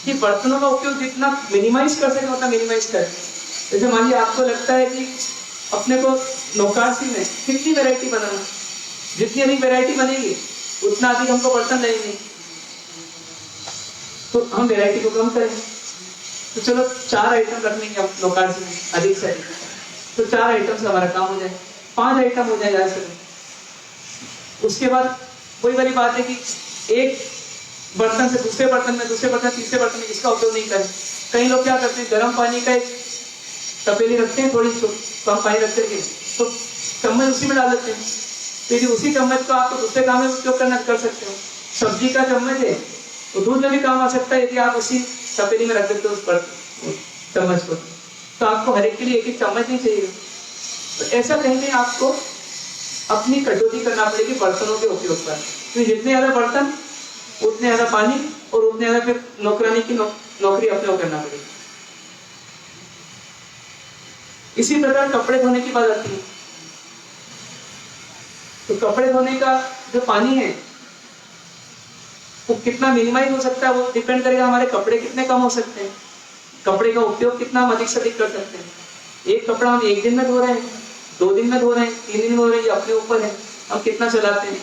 कि बर्तनों का उपयोग जितना मिनिमाइज कर सके उतना मिनिमाइज करें। जैसे मान लीजिए आपको लगता है कि अपने को नौकारसी में कितनी वैरायटी बनाना, जितनी अधिक वैरायटी बनेगी उतना अधिक हमको बर्तन लगेंगे, तो हम वैरायटी को कम करें। तो चलो 4 आइटम रख लेंगे हम नौकारसी में अधिक से अधिक, तो 4 आइटम से हमारा काम हो जाए, 5 आइटम हो जाए ज्यादा से। उसके बाद वही वाली बात है कि एक बर्तन से दूसरे बर्तन में, दूसरे बर्तन तीसरे बर्तन में इसका उपयोग नहीं करें। कई लोग क्या करते हैं, गर्म पानी का एक तपेली रखते हैं, थोड़ी कम पानी रख करके, तो चम्मच उसी में डाल देते हैं। तो यदि उसी चम्मच को आपको दूसरे काम में उपयोग करना कर सकते हो। सब्जी का चम्मच है तो दूध में भी काम आ सकता है, यदि आप उसी तपेली में रख देते हो उस पर चम्मच को, तो आपको हर एक के लिए एक एक चम्मच नहीं चाहिए। तो ऐसा कहीं आपको अपनी कटौती करना पड़ेगी बर्तनों के उपयोग पर, क्योंकि जितने ज्यादा बर्तन उतने ज्यादा पानी, और उतने ज्यादा फिर नौकरानी की नौकरी अपने को करना पड़ेगी। इसी प्रकार कपड़े धोने की बात आती है, तो कपड़े धोने का जो पानी है वो कितना मिनिमाइज हो सकता है, वो डिपेंड करेगा हमारे कपड़े कितने कम हो सकते हैं, कपड़े का उपयोग कितना हम अधिक से अधिक कर सकते हैं। एक कपड़ा हम 1 दिन में धो रहे हैं, 2 दिन में धो रहे हैं, 3 दिन में धो रहे हैं, ये अपने ऊपर है हम कितना चलाते हैं।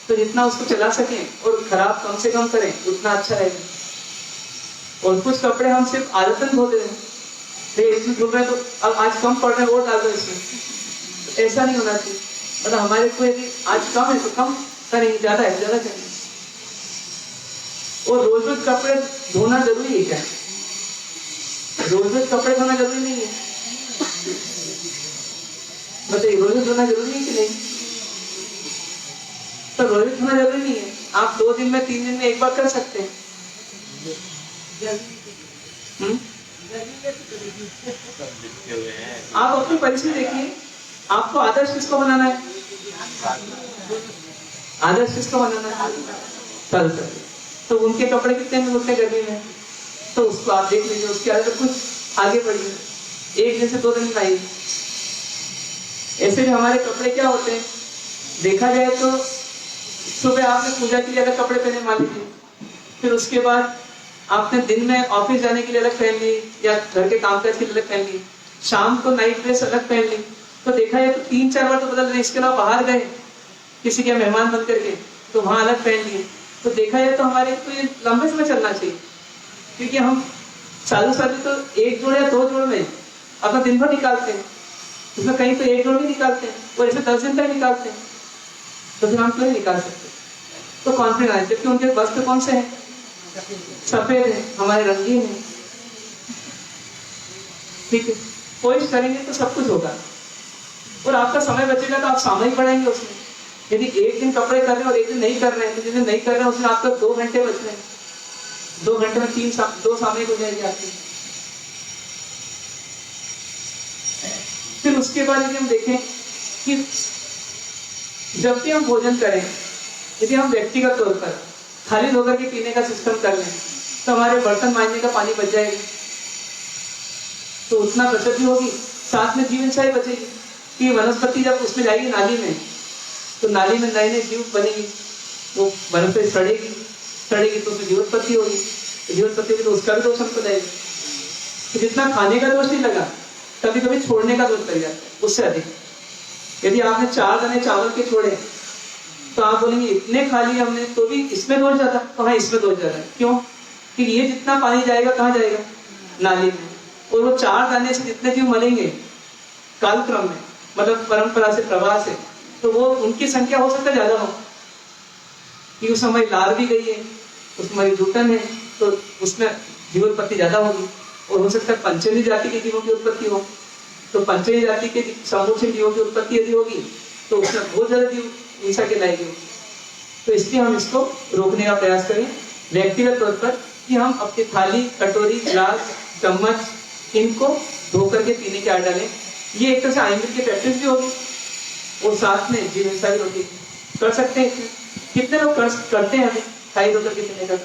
तो जितना उसको चला सकें और खराब कम से कम करें उतना अच्छा रहेगा। और कुछ कपड़े हम सिर्फ आदतन धोते हैं, इसमें धुल रहे हैं तो अब आज कम पड़ रहे हैं और डाल दो इसमें, तो ऐसा नहीं होना चाहिए। मतलब हमारे को यदि आज कम है तो कम करेंगे, ज्यादा है ज्यादा करेंगे। और रोज रोज कपड़े धोना जरूरी है क्या? रोज रोज कपड़े धोना जरूरी नहीं है, बताइए रोज रोज धोना जरूरी है कि नहीं? तो रोज धोना जरूरी नहीं है, आप 2 दिन में 3 दिन में एक बार कर सकते हैं। आप अपनी परिस्थिति देखिए, आपको आदर्श किसको बनाना है? आदर्श किसको बनाना है? चल तो उनके कपड़े कितने में धोते गर्मी में, तो उसको आप देख लीजिए, उसकी आदत कुछ आगे बढ़िए, 1 दिन से 2 दिन में आइए। ऐसे भी हमारे कपड़े क्या होते हैं, देखा जाए तो सुबह आपने पूजा के लिए अलग कपड़े पहने मान लीजिए, फिर उसके बाद आपने दिन में ऑफिस जाने के लिए अलग पहन ली या घर के कामकाज के लिए अलग पहन ली, शाम को नाइट ड्रेस अलग पहन ली। तो देखा जाए तो 3-4 बार तो बदल रहे। इसके अलावा बाहर गए किसी के मेहमान बन करके तो वहां अलग पहन लिए। तो देखा जाए तो हमारे तो ये लंबे समय चलना चाहिए, क्योंकि हम सालों साल तो 1 जोड़ या 2 जोड़ में अपना दिन भर निकालते हैं। उसमें कहीं तो एक जोड़ भी निकालते हैं और ऐसे 10 दिन तक निकालते हैं, तो फिर हम क्यों नहीं निकाल सकते? तो कॉन्फिडेंस आए, जबकि उनके वस्त्र कौन से हैं? सफेद है, हमारे रंगीन है। ठीक है, कोशिश करेंगे तो सब कुछ होगा। और आपका समय बचेगा तो आप सामयिक बढ़ाएंगे उसमें। यदि एक दिन कपड़े कर रहे हैं और एक दिन नहीं कर रहे हैं, तो जिस दिन नहीं कर रहे हैं उसमें आपका 2 घंटे बच रहे हैं, 2 घंटे में 2 सामयिक हो जाएगी आपकी। फिर उसके बाद यदि हम देखें कि जब भी हम भोजन करें, यदि हम व्यक्तिगत तौर पर खाली होकर के पीने का सिस्टम कर लें, तो हमारे बर्तन मांजने का पानी बच जाएगा, तो उतना बचत भी होगी, साथ में जीवन शैली बचेगी। कि वनस्पति जब उसमें जाएगी नाली में, तो नाली में नए नए जीव बनेगी, वो वनस्पति सड़ेगी तो उसमें जीवोत्पत्ति होगी, जीवोत्पत्ति होगी तो उसका भी दोष हमको लगेगा। तो जितना खाने का दोष नहीं लगा, कभी कभी छोड़ने का दोष लग जाता है उससे अधिक। यदि आपने 4 दाने चावल के छोड़े, तो आप बोलेंगे इतने खा लिए हमने, तो भी इसमें दोष ज्यादा। तो हाँ, इसमें दोष ज्यादा है। क्यों? कि ये जितना पानी जाएगा कहाँ जाएगा? नाली में। और वो 4 दाने से जितने जीव मरेंगे कालक्रम में, मतलब परंपरा से, प्रवाह से, तो वो उनकी संख्या हो सकता है ज्यादा हो, कि उस समय लार भी गई है, उसमें जूटन है, तो उसमें जीवोत्पत्ति ज्यादा होगी। और हो सकता है पंचमी जाति के जीवों की उत्पत्ति हो, तो पंचमी जाति के समूह से जीवों की उत्पत्ति यदि होगी तो उसमें बहुत ज्यादा जीव हिंसा के लाएगी। तो इसलिए हम इसको रोकने का प्रयास करें व्यक्तिगत तौर पर, कि हम अपनी थाली, कटोरी, गिलास, चम्मच, इनको धो करके पीने की आदत डालें। ये एक तरह से आयुर्वेद की प्रैक्टिस भी होगी और साथ में जीवन हिंसा भी होगी। कर सकते हैं। कितने लोग करते हैं अभी थाली धो करके पीने का?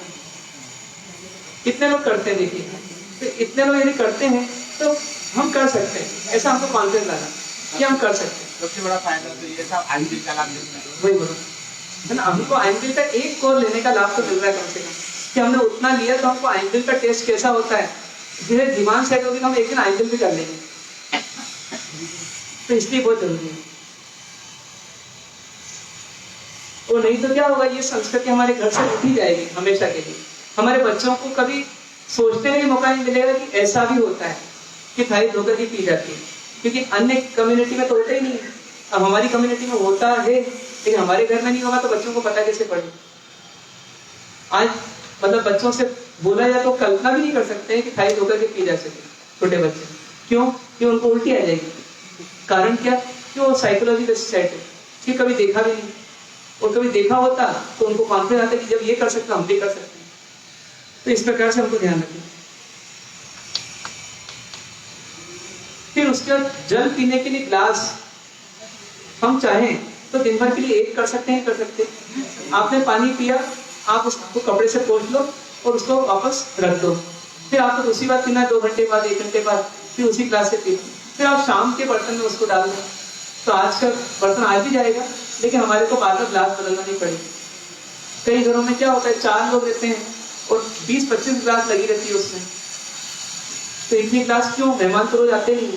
कितने लोग करते हैं? देखिए, तो इतने लोग यदि करते हैं तो हम कर सकते हैं। ऐसा हमको कॉन्फिडेंस लाना कि हम कर सकते हैं। सबसे बड़ा फायदा तो ये सब आयुर्वेद का लाभ मिलता है। वही बोलो है ना, हमको आयुर्वेद का एक कोर लेने का लाभ तो मिल रहा है कम से कम, कि हमने उतना लिया तो हमको आयुर्वेद का टेस्ट कैसा होता है, धीरे दिमाग सेट होगी, हम एक दिन आयुर्वेद भी कर लेंगे। तो इसलिए बहुत जरूरी है। और नहीं तो क्या होगा, ये संस्कृति हमारे घर से उठी जाएगी हमेशा के लिए। हमारे बच्चों को कभी सोचने का मौका नहीं मिलेगा कि ऐसा भी होता है कि थाली धोकर की पी जाती है, क्योंकि अन्य कम्युनिटी में तो होता ही नहीं है। अब हमारी कम्युनिटी में होता है, लेकिन हमारे घर में नहीं होगा, तो बच्चों को पता कैसे पड़े? आज मतलब बच्चों से बोला जाए तो कल्पना भी नहीं कर सकते हैं कि थाली धोकर के पी जा सके छोटे बच्चे। क्यों? कि उनको उल्टी आ जाएगी। कारण क्या? कि वो साइकोलॉजिकल सेट है कि कभी देखा भी नहीं, और कभी देखा होता तो उनको कॉन्फिडेंस आता है कि जब ये कर सकता हम भी कर सकते हैं। तो इस प्रकार से हमको ध्यान रखें। फिर उसके बाद जल पीने के लिए ग्लास हम चाहें तो दिन भर के लिए एक कर सकते हैं, कर सकते हैं। आपने पानी पिया, आप उसको कपड़े से पोंछ लो और उसको वापस रख दो। फिर आपको दूसरी बार पीना 2 घंटे बाद, 1 घंटे बाद, फिर उसी ग्लास से पी। फिर आप शाम के बर्तन में उसको डाल दो, तो आज का बर्तन आज भी जाएगा, लेकिन हमारे को बार बार ग्लास बदलना नहीं पड़ेगा। कई घरों में क्या होता है, 4 लोग रहते हैं और 20-25 ग्लास लगी रहती है उसमें, तो इतनी ग्लास क्यों? मेहमान तो रोज आते नहीं,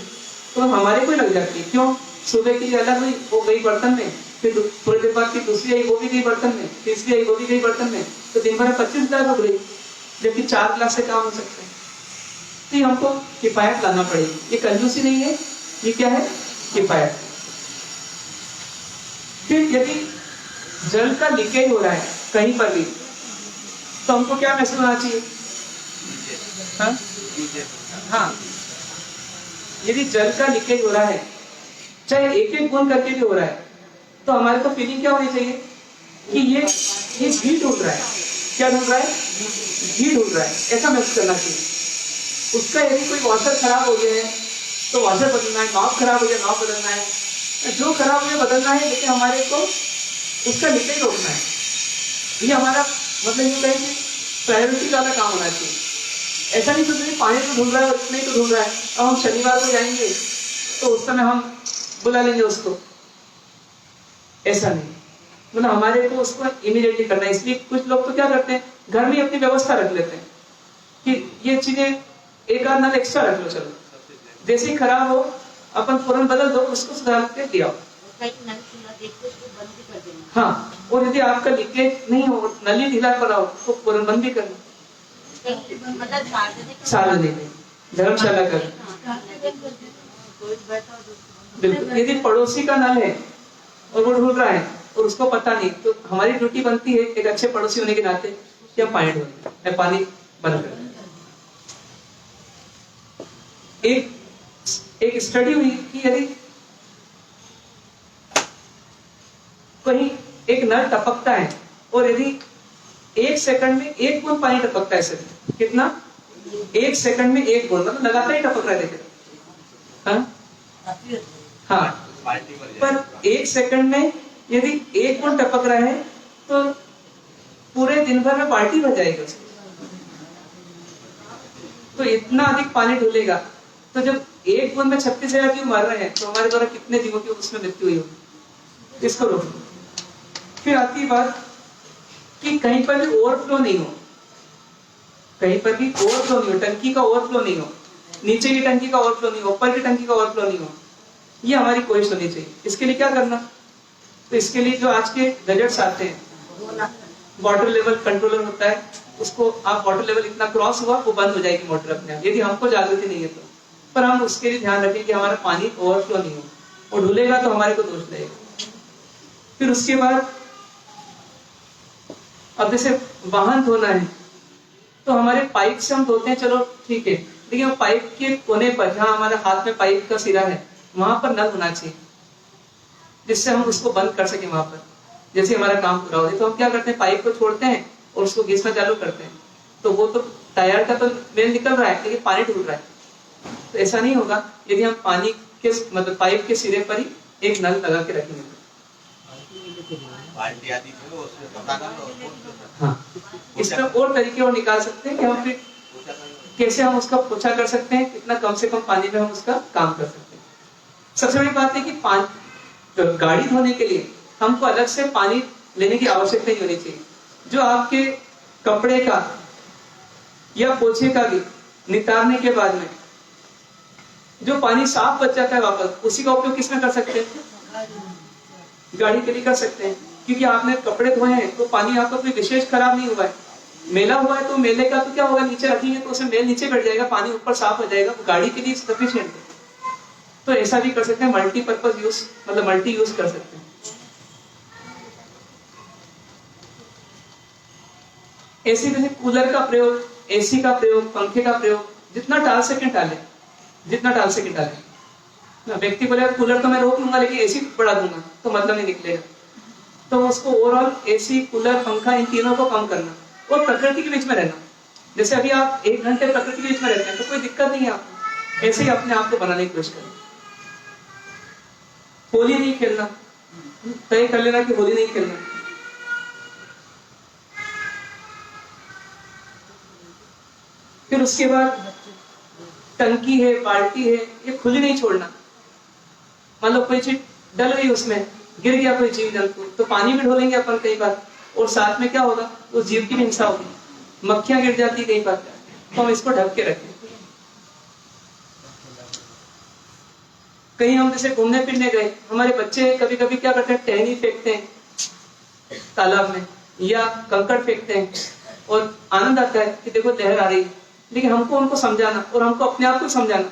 तो हमारे को ही लग जाती है। क्यों? सुबह की अलग हुई, वो गई बर्तन में, फिर थोड़ी देर बाद की दूसरी आई, वो भी गई बर्तन में, तीसरी आई, वो भी गई बर्तन में, तो दिन भर में 25 ग्लास हो गई, जबकि 4 ग्लास से काम हो सकते हैं। तो हमको किफायत लाना पड़ेगी। ये कंजूसी नहीं है, ये क्या है? किफायत। फिर यदि जल का लीकेज हो रहा है कहीं पर भी, तो हमको क्या महसूस होना चाहिए? हाँ, यदि जल का लीकेज हो रहा है, चाहे 1-1 बूंद करके भी हो रहा है, तो हमारे को फीलिंग क्या होनी चाहिए कि ये घी ढूंढ रहा है। क्या ढूंढ रहा है? घी ढूंढ रहा है, ऐसा महसूस करना चाहिए। उसका यदि कोई वॉशर खराब हो गया है तो वॉशर बदलना है, नॉब खराब हो गया नॉब बदलना है, जो खराब हो गया बदलना है, लेकिन हमारे को उसका लीकेज रोकना है। ये हमारा मतलब यूँ कहें कि प्रायोरिटी वाला काम होना चाहिए। ऐसा नहीं सोचना पानी तो ढूंढ रहा है और इतना ही तो ढूंढ रहा है, अब हम शनिवार को जाएंगे तो उस समय हम बुला लेंगे उसको, ऐसा नहीं। मतलब हमारे को उसको इमीडिएटली करना है। इसलिए कुछ लोग तो क्या करते हैं, घर में अपनी व्यवस्था रख लेते हैं कि ये चीजें 1 आध नल एक्स्ट्रा रख लो, चलो जैसे ही खराब हो अपन फौरन बदल दो, उसको सुधार के दिया। हाँ, और यदि आपका लीकेज नहीं हो, नली ढीला पड़ा हो, तो फौरन बंद भी करना। सार्वजनिक धर्मशाला कर, बिल्कुल। यदि पड़ोसी का नल है और वो ढूंढ रहा है और उसको पता नहीं, तो हमारी ड्यूटी बनती है एक अच्छे पड़ोसी होने के नाते कि हम पानी ढूंढें या पानी बंद करें। एक स्टडी हुई कि यदि कहीं एक नल टपकता है और यदि 1 सेकंड में 1 बूंद पानी टपकता है, सिर्फ कितना, 1 सेकंड में 1 बूंद, मतलब लगातार ही टपक रहा है, देखिए। हाँ, पर 1 सेकंड में यदि 1 बूंद टपक रहा है तो पूरे दिन भर में बाल्टी भर जाएगी उसकी। तो इतना अधिक पानी डूलेगा, तो जब 1 बूंद में 36,000 जीव मर रहे हैं, तो हमारे द्वारा कितने जीवों की उसमें मृत्यु हुई होगी। इसको रोको। फिर आती बात कि कहीं पर भी ओवरफ्लो नहीं हो, कहीं पर भी ओवरफ्लो नहीं हो, टंकी का ओवरफ्लो नहीं हो, नीचे की टंकी का ओवरफ्लो नहीं हो, ऊपर की टंकी का ओवरफ्लो नहीं हो, ये हमारी कोशिश होनी चाहिए। इसके लिए क्या करना, तो इसके लिए जो आज के गैजेट्स आते हैं, वाटर लेवल कंट्रोलर होता है, उसको आप वाटर लेवल इतना क्रॉस हुआ वो बंद हो जाएगी मोटर अपने आप, यदि हमको जागृति नहीं है तो। पर हम उसके लिए ध्यान रखें कि हमारा पानी ओवरफ्लो नहीं हो, और ढूलेगा तो हमारे को दोष लगेगा। फिर उसके बाद अब जैसे वाहन धोना है तो हमारे पाइप से हम धोते हैं, चलो ठीक है, लेकिन पाइप के कोने पर जहां हमारे हाथ में पाइप का सिरा है वहां पर नल होना चाहिए, जिससे हम उसको बंद कर सके वहां पर, जैसे हमारा काम पूरा हो जाए। तो हम क्या करते हैं, पाइप को छोड़ते हैं और उसको घिसना चालू करते हैं, तो वो तो टायर का तो मेल निकल रहा है लेकिन पानी ढूंढ रहा है। तो ऐसा नहीं होगा यदि हम पानी के मतलब पाइप के सिरे पर ही एक नल लगा के रखेंगे। हाँ, इसमें और तरीके और निकाल सकते हैं कि हम फिर कैसे हम उसका पोछा कर सकते हैं, कितना कम से कम पानी में हम उसका काम कर सकते हैं। सबसे बड़ी बात है कि गाड़ी धोने के लिए हमको अलग से पानी लेने की आवश्यकता नहीं होनी चाहिए। जो आपके कपड़े का या पोछे का भी नितारने के बाद में जो पानी साफ बच जाता है वापस, उसी का उपयोग किसमें कर सकते हैं, गाड़ी के लिए कर सकते हैं। क्योंकि आपने कपड़े धोए हैं तो पानी आपका कोई विशेष खराब नहीं हुआ है, मेला हुआ है तो मेले का तो क्या होगा, नीचे रखेंगे तो उसमें मेल नीचे बैठ जाएगा, पानी ऊपर साफ हो जाएगा, गाड़ी के लिए सफिशिएंट है। तो ऐसा भी कर सकते हैं, मल्टीपर्पज यूज, मतलब मल्टी यूज कर सकते हैं। ऐसे जैसे कूलर का प्रयोग, एसी का प्रयोग, पंखे का प्रयोग जितना टाल सके टाले, जितना टाल सके टाले। व्यक्ति बोले कूलर तो मैं रोक लूंगा लेकिन एसी बढ़ा दूंगा तो मतलब नहीं निकलेगा। तो उसको ओवरऑल एसी, कूलर, पंखा, इन तीनों को कम करना और प्रकृति के बीच में रहना। जैसे अभी आप 1 घंटे प्रकृति के बीच में रहते हैं तो कोई दिक्कत नहीं है आपको, ऐसे ही अपने आप को बनाने की कोशिश करें। होली नहीं खेलना, तय कर लेना कि होली नहीं खेलना। फिर उसके बाद टंकी है, बाल्टी है, ये खुली नहीं छोड़ना। मान लो कोई चीज डल गई, उसमें गिर गया कोई जीव जंतु, तो पानी में ढोलेंगे अपन कई बार, और साथ में क्या होगा, उस जीव की भी हिंसा होगी, मक्खियां गिर जाती कई बार, तो हम इसको ढक के रखें। कहीं हम जैसे घूमने फिरने गए, हमारे बच्चे कभी कभी क्या करते हैं, टहनी फेंकते हैं तालाब में या कंकड़ फेंकते हैं, और आनंद आता है कि देखो लहर आ रही है, लेकिन हमको उनको समझाना और हमको अपने आप को समझाना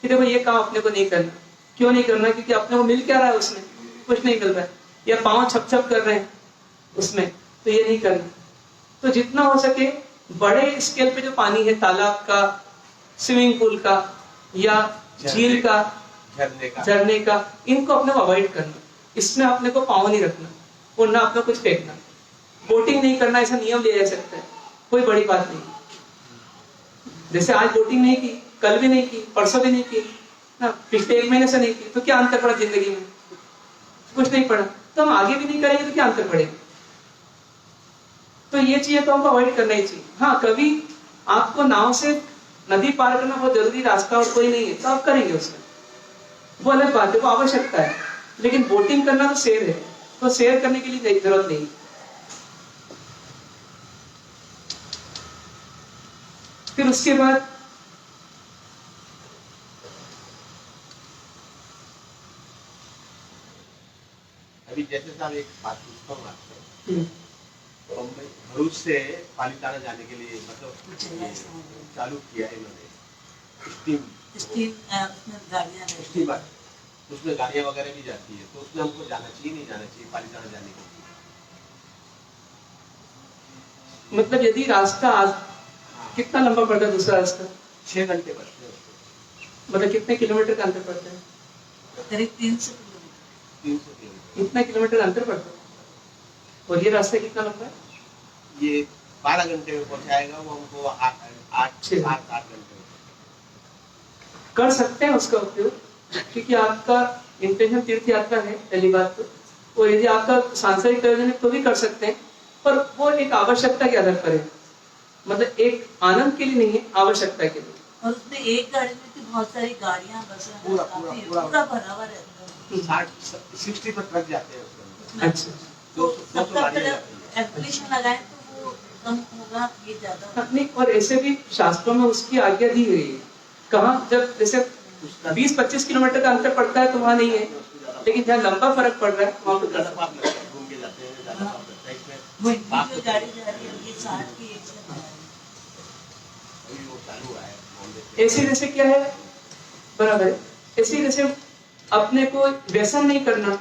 कि देखो ये काम अपने को नहीं करना। क्यों नहीं करना, क्योंकि अपने को मिल क्या रहा है उसमें, कुछ नहीं मिल रहा है, या पांव छप छप कर रहे हैं उसमें, तो ये नहीं करना। तो जितना हो सके बड़े स्केल पे जो पानी है, तालाब का, स्विमिंग पूल का या झील का, झरने का, इनको अपने को अवॉइड करना, इसमें अपने को पांव नहीं रखना और ना अपने कुछ फेंकना। बोटिंग नहीं करना, ऐसा नियम लिया जा सकता है, कोई बड़ी बात नहीं। जैसे आज बोटिंग नहीं की, कल भी नहीं की, परसों भी नहीं की ना, पिछले 1 महीने से नहीं की, तो क्या अंतर पड़ा जिंदगी में, कुछ नहीं पड़ा। तो हम आगे भी नहीं करेंगे तो क्या अंतर पड़ेगा। तो ये चीजें तो हमको अवॉइड करना ही चाहिए। हाँ, कभी आपको नाव से नदी पार करना बहुत जरूरी रास्ता और कोई नहीं है तो आप करेंगे उसमें, वो अलग बात है, वो आवश्यकता है। लेकिन बोटिंग करना तो सैर है, तो सैर करने के लिए जरूरत नहीं। फिर उसके बाद अभी जैसे साहब एक बात पूछता हूँ आपसे, तो भरूच से पालीताना जाने के लिए मतलब चालू किया है इन्होंने स्टीमर, उसमें गाड़ियां वगैरह भी जाती है, तो उसमें हमको जाना चाहिए नहीं जाना चाहिए पालीताना जाने के लिए? मतलब यदि रास्ता कितना लंबा पड़ता है दूसरा रास्ता? 6 घंटे बचते हैं उसको। मतलब कितने किलोमीटर का अंतर पड़ता है? करीब 300 किलोमीटर। 300 किलोमीटर। इतना किलोमीटर अंतर पड़ता है। और ये रास्ता कितना लंबा है? ये 12 घंटे में पहुंचाएगा वो हमको, 8 घंटे में। कर सकते हैं उसका उपयोग, क्योंकि आपका इंटेंशन तीर्थ यात्रा है पहली बात तो, और यदि आपका सांसारिक प्रयोजन है तो भी कर सकते हैं, पर वो एक आवश्यकता के आधार पर है, मतलब एक आनंद के लिए नहीं है, आवश्यकता के लिए। और उसमें एक गाड़ी में तो बहुत सारी गाड़ियां बसें पूरा भरा हुआ रहता है। 60 पर ट्रक जाते हैं उसमें। अच्छा, तो 200 सबका गाड़ियां जाती हैं। एप्लीकेशन लगाए तो वो कम होगा, ये ज्यादा नहीं, और ऐसे भी शास्त्रों में उसकी आज्ञा दी गई है। कहाँ, जब जैसे 20-25 किलोमीटर का अंतर पड़ता है तो वहाँ नहीं है, लेकिन जहाँ लंबा फर्क पड़ रहा है वहाँ पे ज्यादा पाप लगता है, घूम के जाते हैं, ज्यादा पाप लगता है इसमें। वो इनकी जो गाड़ी जा रही है ये 60 की 100 जा रही है। अभी वो चालू हुआ है बॉम्बे से। ऐसे जैसे क्या है, बराबर है, ऐसे जैसे अपने को व्यसन नहीं करना,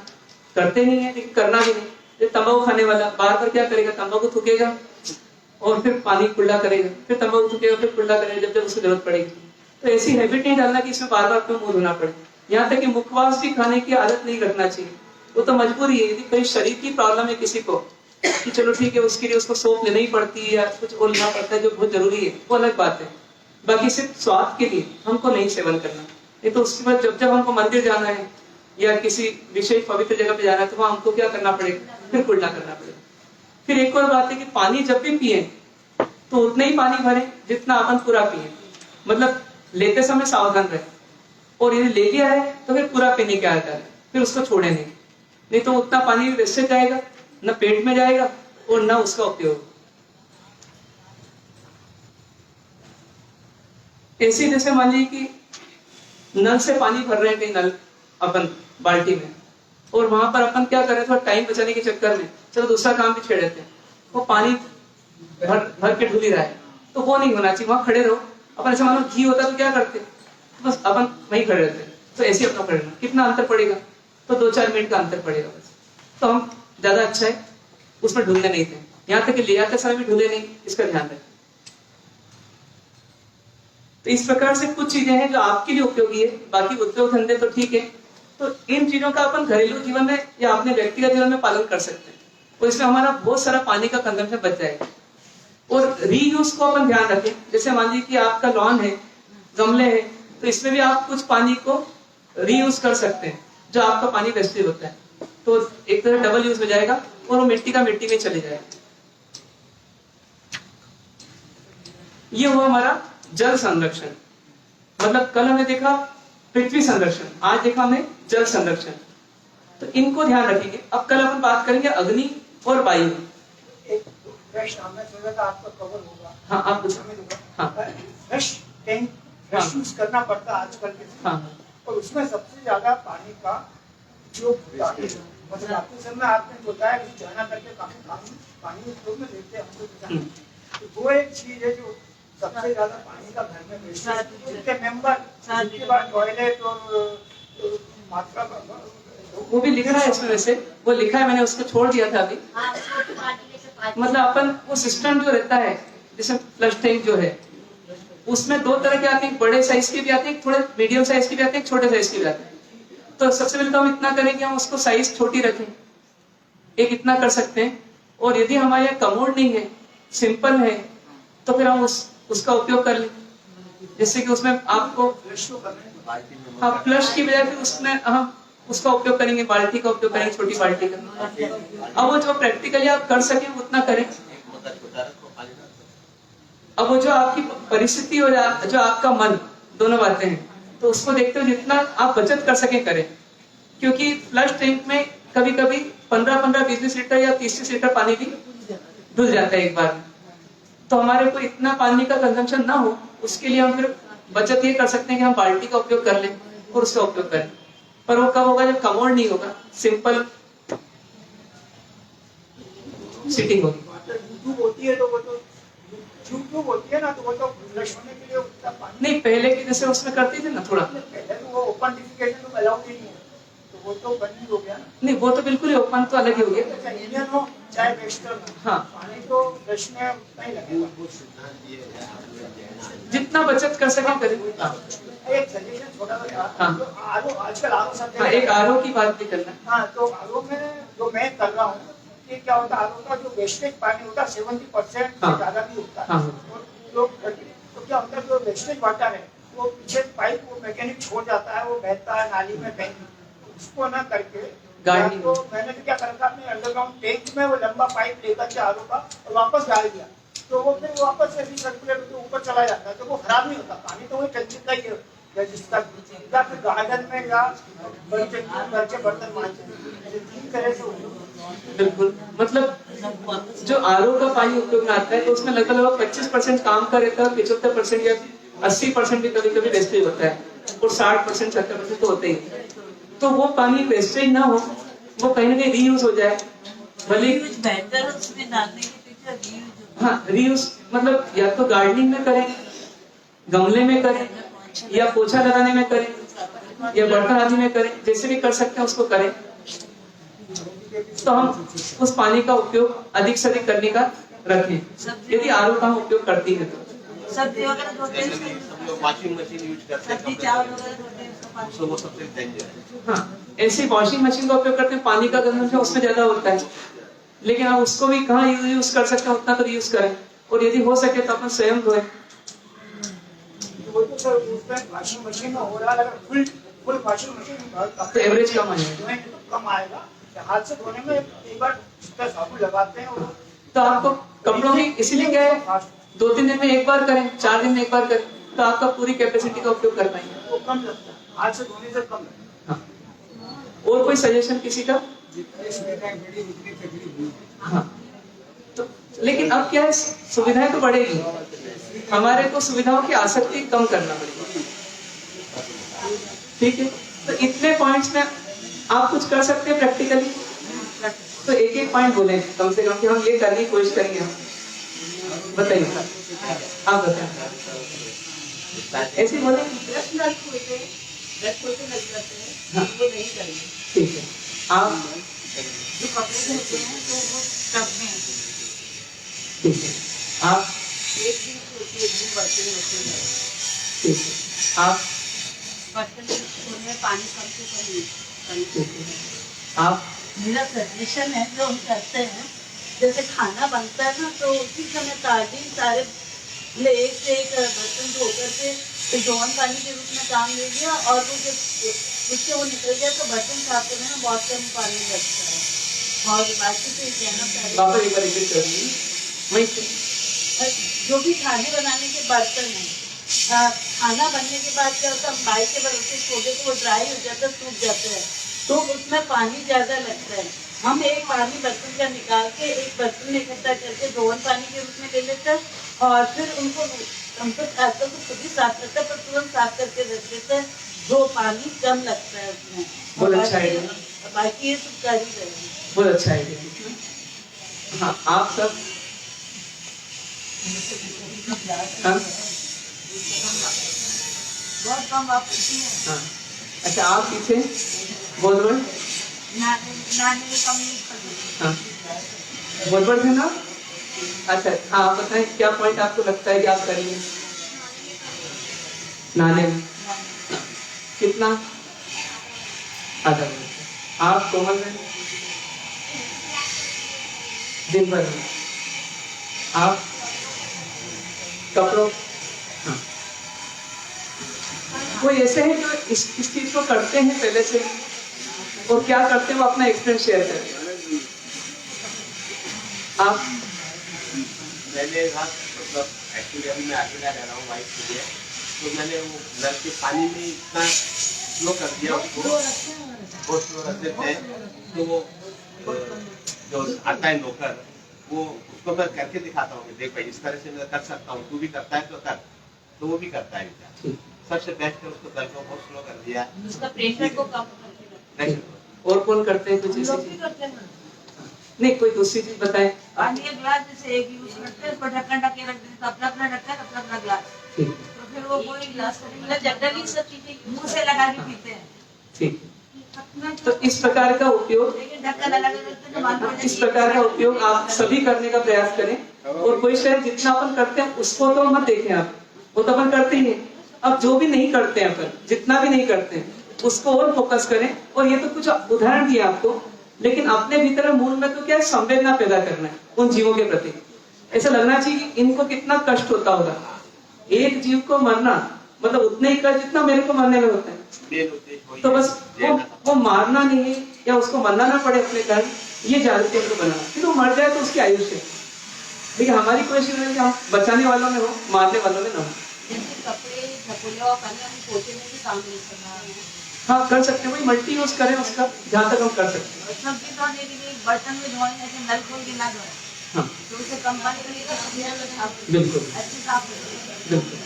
करते नहीं है लेकिन करना भी नहीं। तंबाकू खाने वाला बार बार क्या करेगा, तंबाकू थूकेगा और फिर पानी कुल्ला करेगा, फिर तंबाकू थूकेगा, फिर कुल्ला करेगा जब जब उसको जरूरत पड़ेगी। तो ऐसी हैबिट नहीं डालना कि इसमें बार बार क्यों मुंह धोना पड़े। यहाँ तक कि मुखवास भी खाने की आदत नहीं रखना चाहिए, वो तो मजबूरी है। यदि कोई शरीर की प्रॉब्लम है किसी को कि चलो ठीक है, उसके लिए उसको सोप लेना ही पड़ती है या कुछ और लेना पड़ता है जो बहुत जरूरी है, वो अलग बात है। बाकी सिर्फ स्वाद के लिए हमको नहीं सेवन करना। नहीं तो उसके बाद जब जब हमको मंदिर जाना है या किसी विशेष पवित्र जगह पे जाना है तो वहां हमको क्या करना पड़ेगा, फिर कुल्ला करना पड़ेगा। फिर एक और बात है कि पानी जब भी पिए तो उतना ही पानी भरे जितना अपन पूरा पिए, मतलब लेते समय सावधान रहे, और यदि ले लिया है तो फिर पूरा पीने की आदत है, फिर उसको छोड़े नहीं तो उतना पानी वैसे जाएगा, न पेट में जाएगा और न उसका उपयोग। ऐसे जैसे मान लीजिए कि नल से पानी भर रहे हैं कहीं, नल अपन बाल्टी में, और वहां पर अपन क्या कर रहे हैं, थोड़ा टाइम बचाने के चक्कर में चलो दूसरा काम भी छेड़ देते हैं, वो पानी भर के ढुल ही रहा है, तो वो नहीं होना चाहिए। वहां खड़े रहो। अपन ऐसे मानो घी होता तो क्या करते, बस अपन वहीं खड़े रहते, तो ऐसे अपना खड़े रहना। कितना अंतर पड़ेगा, तो 2-4 मिनट का अंतर पड़ेगा बस, तो हम ज्यादा अच्छा है उसमें ढूंढने नहीं थे। यहाँ तक कि ले आते समय भी ढूंढे नहीं, इसका ध्यान रखें। तो इस प्रकार से कुछ चीजें हैं जो आपके लिए उपयोगी है, बाकी उद्योग धंधे तो ठीक है। तो इन चीजों का अपन घरेलू जीवन में या अपने व्यक्तिगत जीवन में पालन कर सकते हैं, और इसमें हमारा बहुत सारा पानी का कंजम्पशन बच जाएगा। और रीयूज को अपन ध्यान रखें। जैसे मान लीजिए कि आपका लॉन है, गमले हैं, तो इसमें भी आप कुछ पानी को रीयूज कर सकते हैं, जो आपका पानी वेस्टेज होता है, तो एक तरह डबल यूज हो जाएगा और वो मिट्टी का मिट्टी में चले जाएगा। ये हुआ हमारा जल संरक्षण। मतलब कल हमने देखा पृथ्वी संरक्षण, आज देखा हमने जल संरक्षण, तो इनको ध्यान रखेंगे। अब कल अपन बात करेंगे अग्नि और वायु। एक प्रश्न हमने सोचा था आपका कवर होगा। हाँ, आप पूछो। हाँ, फ्लश टैंक यूज करना पड़ता है आजकल के, हाँ, और उसमें सबसे ज्यादा पानी का उपयोग होता है। मतलब आपके समय आपने बताया कि जाना करके काफी पानी उपयोग में लेते हैं हम लोग, तो वो एक चीज है जो सबसे ज्यादा पानी का घर में वेस्ट है। मेंबर के बाद टॉयलेट और मात्रा वो भी लिखा है इसमें, वैसे वो लिखा है, मैंने उसको छोड़ दिया था अभी। मतलब अपन वो सिस्टम जो रहता है, जैसे फ्लश टैंक जो है, उसमें 2 तरह के आते हैं, बड़े साइज के भी आते हैं, थोड़े मीडियम साइज के भी आते हैं, छोटे साइज के भी आते हैं। तो सबसे पहले तो हम इतना करेंगे, हम उसको साइज छोटी रखें, एक इतना कर सकते हैं। और यदि हमारे यहाँ कमोड नहीं है, सिंपल है, तो फिर हम उसका उपयोग कर लें, जिससे कि उसमें आपको हाँ फ्लश की बजाय फिर उसमें हम उसका उपयोग करेंगे, बाल्टी का उपयोग करेंगे, छोटी बाल्टी का। अब वो जो प्रैक्टिकली आप कर सके उतना करें। अब वो जो आपकी परिस्थिति और जो आपका मन, दोनों बातें हैं, तो उसको देखते हुए जितना आप बचत कर सके करें। क्योंकि फ्लश टैंक में कभी कभी 15-15, 20-20 लीटर या 30-30 लीटर पानी भी धुल जाता है एक बार में। तो हमारे को इतना पानी का कंजम्पशन ना हो, उसके लिए हम फिर बचत ये कर सकते हैं कि हम बाल्टी का उपयोग कर लें और उसका उपयोग करें। पर वो कब होगा, जब कमोड नहीं होगा, सिंपल सिटिंग होगी। यूट्यूब होती है तो वो तो यूट्यूब होती है ना, तो वो तो फ्लश होने के लिए उतना पानी नहीं, पहले की जैसे उसमें करती थी ना थोड़ा। पहले तो वो ओपन डिफिकेशन तो अलाउड ही नहीं है। वो तो बंद हो गया ना। नहीं, वो तो बिल्कुल ही ओपन तो अलग ही हो गया। चाहे इंडियन हो चाहे वेस्टर्न हो, हाँ। पानी तो ब्रश में नहीं लगेगा। जितना बचत कर सके करें। हाँ। एक सजेशन छोटा सा था, हाँ। जो आरओ आजकल आरओ सब हाँ, एक आरओ की बात भी करना। हाँ, तो आरओ में जो मैं कर रहा हूँ कि क्या होता है, आरओ का जो वेस्टेज पानी होता है 70% हाँ। से ज्यादा भी होता है। हाँ। और तो क्या होता है, जो वेस्टेज वाटर है वो पीछे पाइप वो मैकेनिक छोड़ जाता है, वो बहता है नाली में बह, उसको ना करके गाड़ी तो मैंने तो क्या करा था, अपने अंडरग्राउंड टैंक में वो लंबा पाइप लेकर के आरओ का और वापस डाल दिया, तो वो फिर वापस से रिसर्कुलेट होकर ऊपर चला जाता है, तो वो खराब नहीं होता। पानी तो वही टंकी का ही है, या जिसका या फिर गार्डन में या घर के बर्तन मांजते, तीन तरह से होता। बिल्कुल, मतलब जो आरओ का पानी उपयोग में आता है तो उसमें लगभग 25% काम का रहता है, 75% या 80% भी कभी कभी वेस्टेज होता है, और 60% 70% तो होते ही। तो वो पानी वेस्टेज ना हो, वो कहीं ना कहीं रीयूज हो जाए, भले रीयूज बेहतर है, उसमें डालने के पीछे रीयूज। हाँ, रीयूज मतलब या तो गार्डनिंग में करें, गमले में करें, या पोछा लगाने में करें, या बर्तन आदि में करें, जैसे भी कर सकते हैं उसको करें। तो हम उस पानी का उपयोग अधिक से अधिक करने का रखें, यदि आरओ का हम उपयोग करती है तो। सब्जी वगैरह धोते हैं, हम लोग वॉशिंग मशीन यूज करते सब्जी हैं, चावल वगैरह धोते हैं, उसका पानी। तो वो सबसे डेंजर है। हाँ, ऐसी वॉशिंग मशीन का उपयोग करते हैं, पानी का कंजम्पशन उसमें ज्यादा होता है, लेकिन आप उसको भी कहाँ यूज कर सकते हैं, उतना तो यूज करें, और यदि हो सके तो अपन स्वयं धोएं। वो तो सर उसमें वॉशिंग मशीन में हो रहा है, अगर फुल वॉशिंग मशीन तो एवरेज कम आएगा, धोएंगे तो कम आएगा। हाथ से धोने में एक बार उसका साबुन लगाते हैं और तो आपको कपड़ों की इसीलिए क्या है, 2-3 दिन में एक बार करें, 4 दिन में एक बार करें, तो आपका पूरी कैपेसिटी का उपयोग कर पाएंगे। वो कम लगता है, हाथ से धोने से कम लगता हाँ। और कोई सजेशन किसी का? हाँ, तो लेकिन अब क्या है, सुविधाएं तो बढ़ेगी, हमारे को सुविधाओं की आसक्ति कम करना पड़ेगी। ठीक है, तो इतने पॉइंट्स में आप कुछ कर सकते हैं प्रैक्टिकली, तो एक एक पॉइंट बोले कम से कम कि हम ये करने की कोशिश करेंगे। बताइए, आप बताएं, ऐसे बोले। नल खोलते हैं, लग जाते हैं, हाँ। वो नहीं करेंगे। ठीक है, आप जो कपड़े धोते हैं तो वो टब में, ठीक है, आप एक दिन धोते, एक दिन बर्तन धोते हैं। ठीक है, आप बर्तन धोने में पानी कम से कम यूज करें। ठीक है, आप मेरा सजेशन है जो हम करते हैं, जैसे खाना बनता है ना, तो उसी समय ताजी सारे एक से एक बर्तन धो करके फिर धोवन पानी के रूप में काम ले लिया, और वो जब उससे वो निकल गया तो बर्तन साफ करने में बहुत कम पानी लगता है। और बाकी तो ये कहना चाहिए, वापस एक बार रिपीट कर दीजिए, वहीं से। जो भी खाने बनाने के बर्तन है, खाना बनने के बाद क्या होता है, हम बाई के भरोसे छोड़ दे तो वो ड्राई हो जाता है, सूख जाते हैं, तो उसमें पानी ज्यादा लगता है। हम एक पानी बर्तन का निकाल के एक बर्तन में इकट्ठा करके धोवन पानी के रूप में ले लेते हैं, और फिर उनको हम तो आजकल तो खुद ही साफ करते हैं, पर तुरंत साफ करके रख देते हैं, जो पानी कम लगता है उसमें। बहुत अच्छा है, बाकी ये सब कर ही रहे हैं। बहुत अच्छा है। हाँ, आप सब हाँ? बहुत कम वापस हाँ, अच्छा, आप पीछे बोल रहे हैं? नाने में कम यूज कर देते हाँ, बोल थे ना? अच्छा, हाँ, आप बताएं क्या पॉइंट आपको लगता है कि आप करेंगे नहाने में? कितना? आधा घंटा। आप कोमल में दिन भर में? आप कपड़ों? हाँ, कोई ऐसे हैं जो इस चीज को करते हैं पहले से, और क्या करते हैं वो अपना एक्सपीरियंस शेयर करें। आप? मैंने मतलब एक्चुअली अभी मैं अकेला रह रहा हूँ वाइफ के लिए, तो मैंने वो नल के पानी में इतना स्लो कर दिया उसको, बहुत स्लो रख देते हैं, तो वो जो आता है नौकर, वो उसको मैं करके दिखाता हूँ कि देख भाई इस तरह से मैं कर सकता हूँ, तू भी करता है तो कर, तो वो भी करता है बेचारा। सबसे बेस्ट है, उसको नल को बहुत स्लो कर दिया, उसका प्रेशर को कम करके रखते और कौन करते हैं कुछ हैं। ऐसी लोग भी चीज? करते हैं ना। नहीं, कोई दूसरी चीज बताएं। पानी का ग्लास जैसे एक यूज करते हैं, उसको ढक्कन ढक के रख देते, अपना अपना ढक्कन, अपना अपना ग्लास, ठीक तो फिर वो कोई ग्लास मतलब जनरली सब चीजें मुंह से लगा के पीते हैं। ठीक, तो इस प्रकार का उपयोग इस प्रकार का उपयोग आप सभी करने का प्रयास करें। और कोई शायद जितना अपन करते हैं उसको तो मत देखें आप, वो तो अपन करते ही हैं। अब जो भी नहीं करते हैं अपन, जितना भी नहीं करते हैं उसको और फोकस करें। और ये तो कुछ उदाहरण दिए आपको, लेकिन अपने भीतर मूल में तो क्या है, संवेदना पैदा करना है उन जीवों के प्रति। ऐसा लगना चाहिए कि इनको कितना कष्ट होता होगा। एक जीव को मरना मतलब उतने ही कष्ट जितना मेरे को मरने में होता है। तो बस वो मारना नहीं है या उसको मरना ना पड़े अपने कारण, ये जागृति उनको बनाना। फिर वो मर जाए तो उसकी आयुष्य है। लेकिन हमारी कोशिश है कि हम बचाने वालों में हो, मारने वालों में ना हो। हाँ कर सकते हैं, वही मल्टी यूज करें उसका जहाँ तक हम कर सकते हैं। बर्तन में धोने से नल खोल के ना धोए, हाँ तो उसे कम पानी के बिल्कुल अच्छे साफ बिल्कुल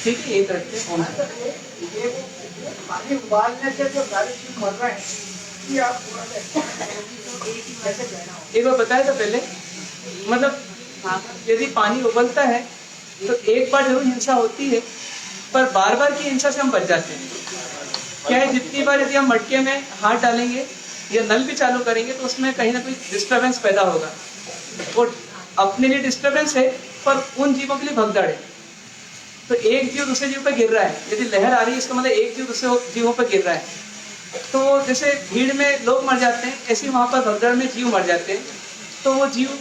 ठीक है, ये करते हैं। ये पानी उबालने से जो सारे चीज मर रहे हैं, ये आप थोड़ा सा कैसे कहना हो? एक बार बताया था पहले, मतलब यदि पानी उबलता है तो एक बार जरूर हिंसा होती है, पर बार बार की हिंसा से हम बच जाते हैं। क्या है, जितनी बार यदि हम मटके में हाथ डालेंगे या नल भी चालू करेंगे तो उसमें कहीं ना कोई डिस्टरबेंस पैदा होगा। और अपने लिए डिस्टरबेंस है, पर उन जीवों के लिए भगदड़ है। तो एक जीव दूसरे जीव पर गिर रहा है, यदि लहर आ रही है इसका मतलब एक जीव दूसरे जीवों पर गिर रहा है। तो जैसे भीड़ में लोग मर जाते हैं, ऐसे वहां पर भगदड़ में जीव मर जाते हैं। तो वो जीव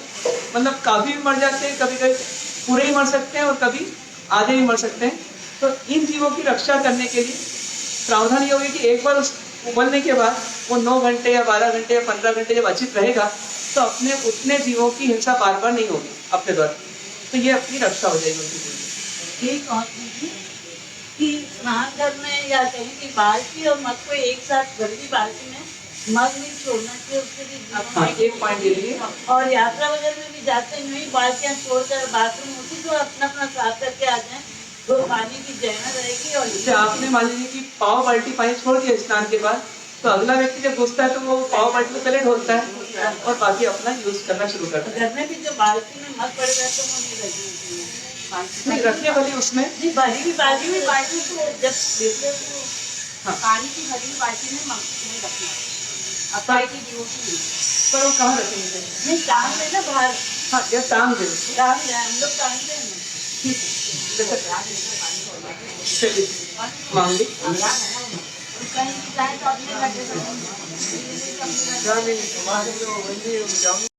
मतलब काफी भी मर जाते हैं, कभी कभी पूरे ही मर सकते हैं और कभी आधे भी मर सकते हैं। तो इन जीवों की रक्षा करने के लिए प्रावधान ये होगा कि एक बार उस उबलने के बाद वो 9 घंटे या 12 घंटे या 15 घंटे जब अचित रहेगा तो अपने उतने जीवों की हिंसा बार बार नहीं होगी अपने द्वारा। तो ये अपनी रक्षा हो जाएगी उनकी जीवन में। एक और चीज़ कि स्नान घर में या कहीं भी बाल्टी और मग को एक साथ भरी बाल्टी में मग नहीं छोड़ना चाहिए, उसके लिए हाँ एक पॉइंट ये लिए। और यात्रा वगैरह में भी जाते हैं वही बाल्टियाँ छोड़कर बाथरूम उसी को अपना अपना साफ करके आ जाए तो पानी की जहमत रहेगी। और जैसे आपने मान लीजिए कि पाव बाल्टी पानी छोड़ दिया स्नान के बाद, तो अगला व्यक्ति जब घुसता है तो वो पाव बाल्टी को पहले ढोलता है और बाकी अपना यूज करना शुरू करता है। घर में भी जो बाल्टी में मग पड़ रहा है तो वो नहीं रखना चाहिए। नहीं रखने वाली उसमें नहीं भरी हुई बाल्टी में बाल्टी को जब देखते हो हाँ। पानी की भरी हुई बाल्टी में मग नहीं रखना। अब की ड्यूटी पर वो कहाँ रखेंगे? नहीं टांग दे ना बाहर, हाँ या टांग दे, टांग दे हम लोग टांग दे ना। ठीक है चलिए मांग ली। कहीं भी जाए तो अपने घर से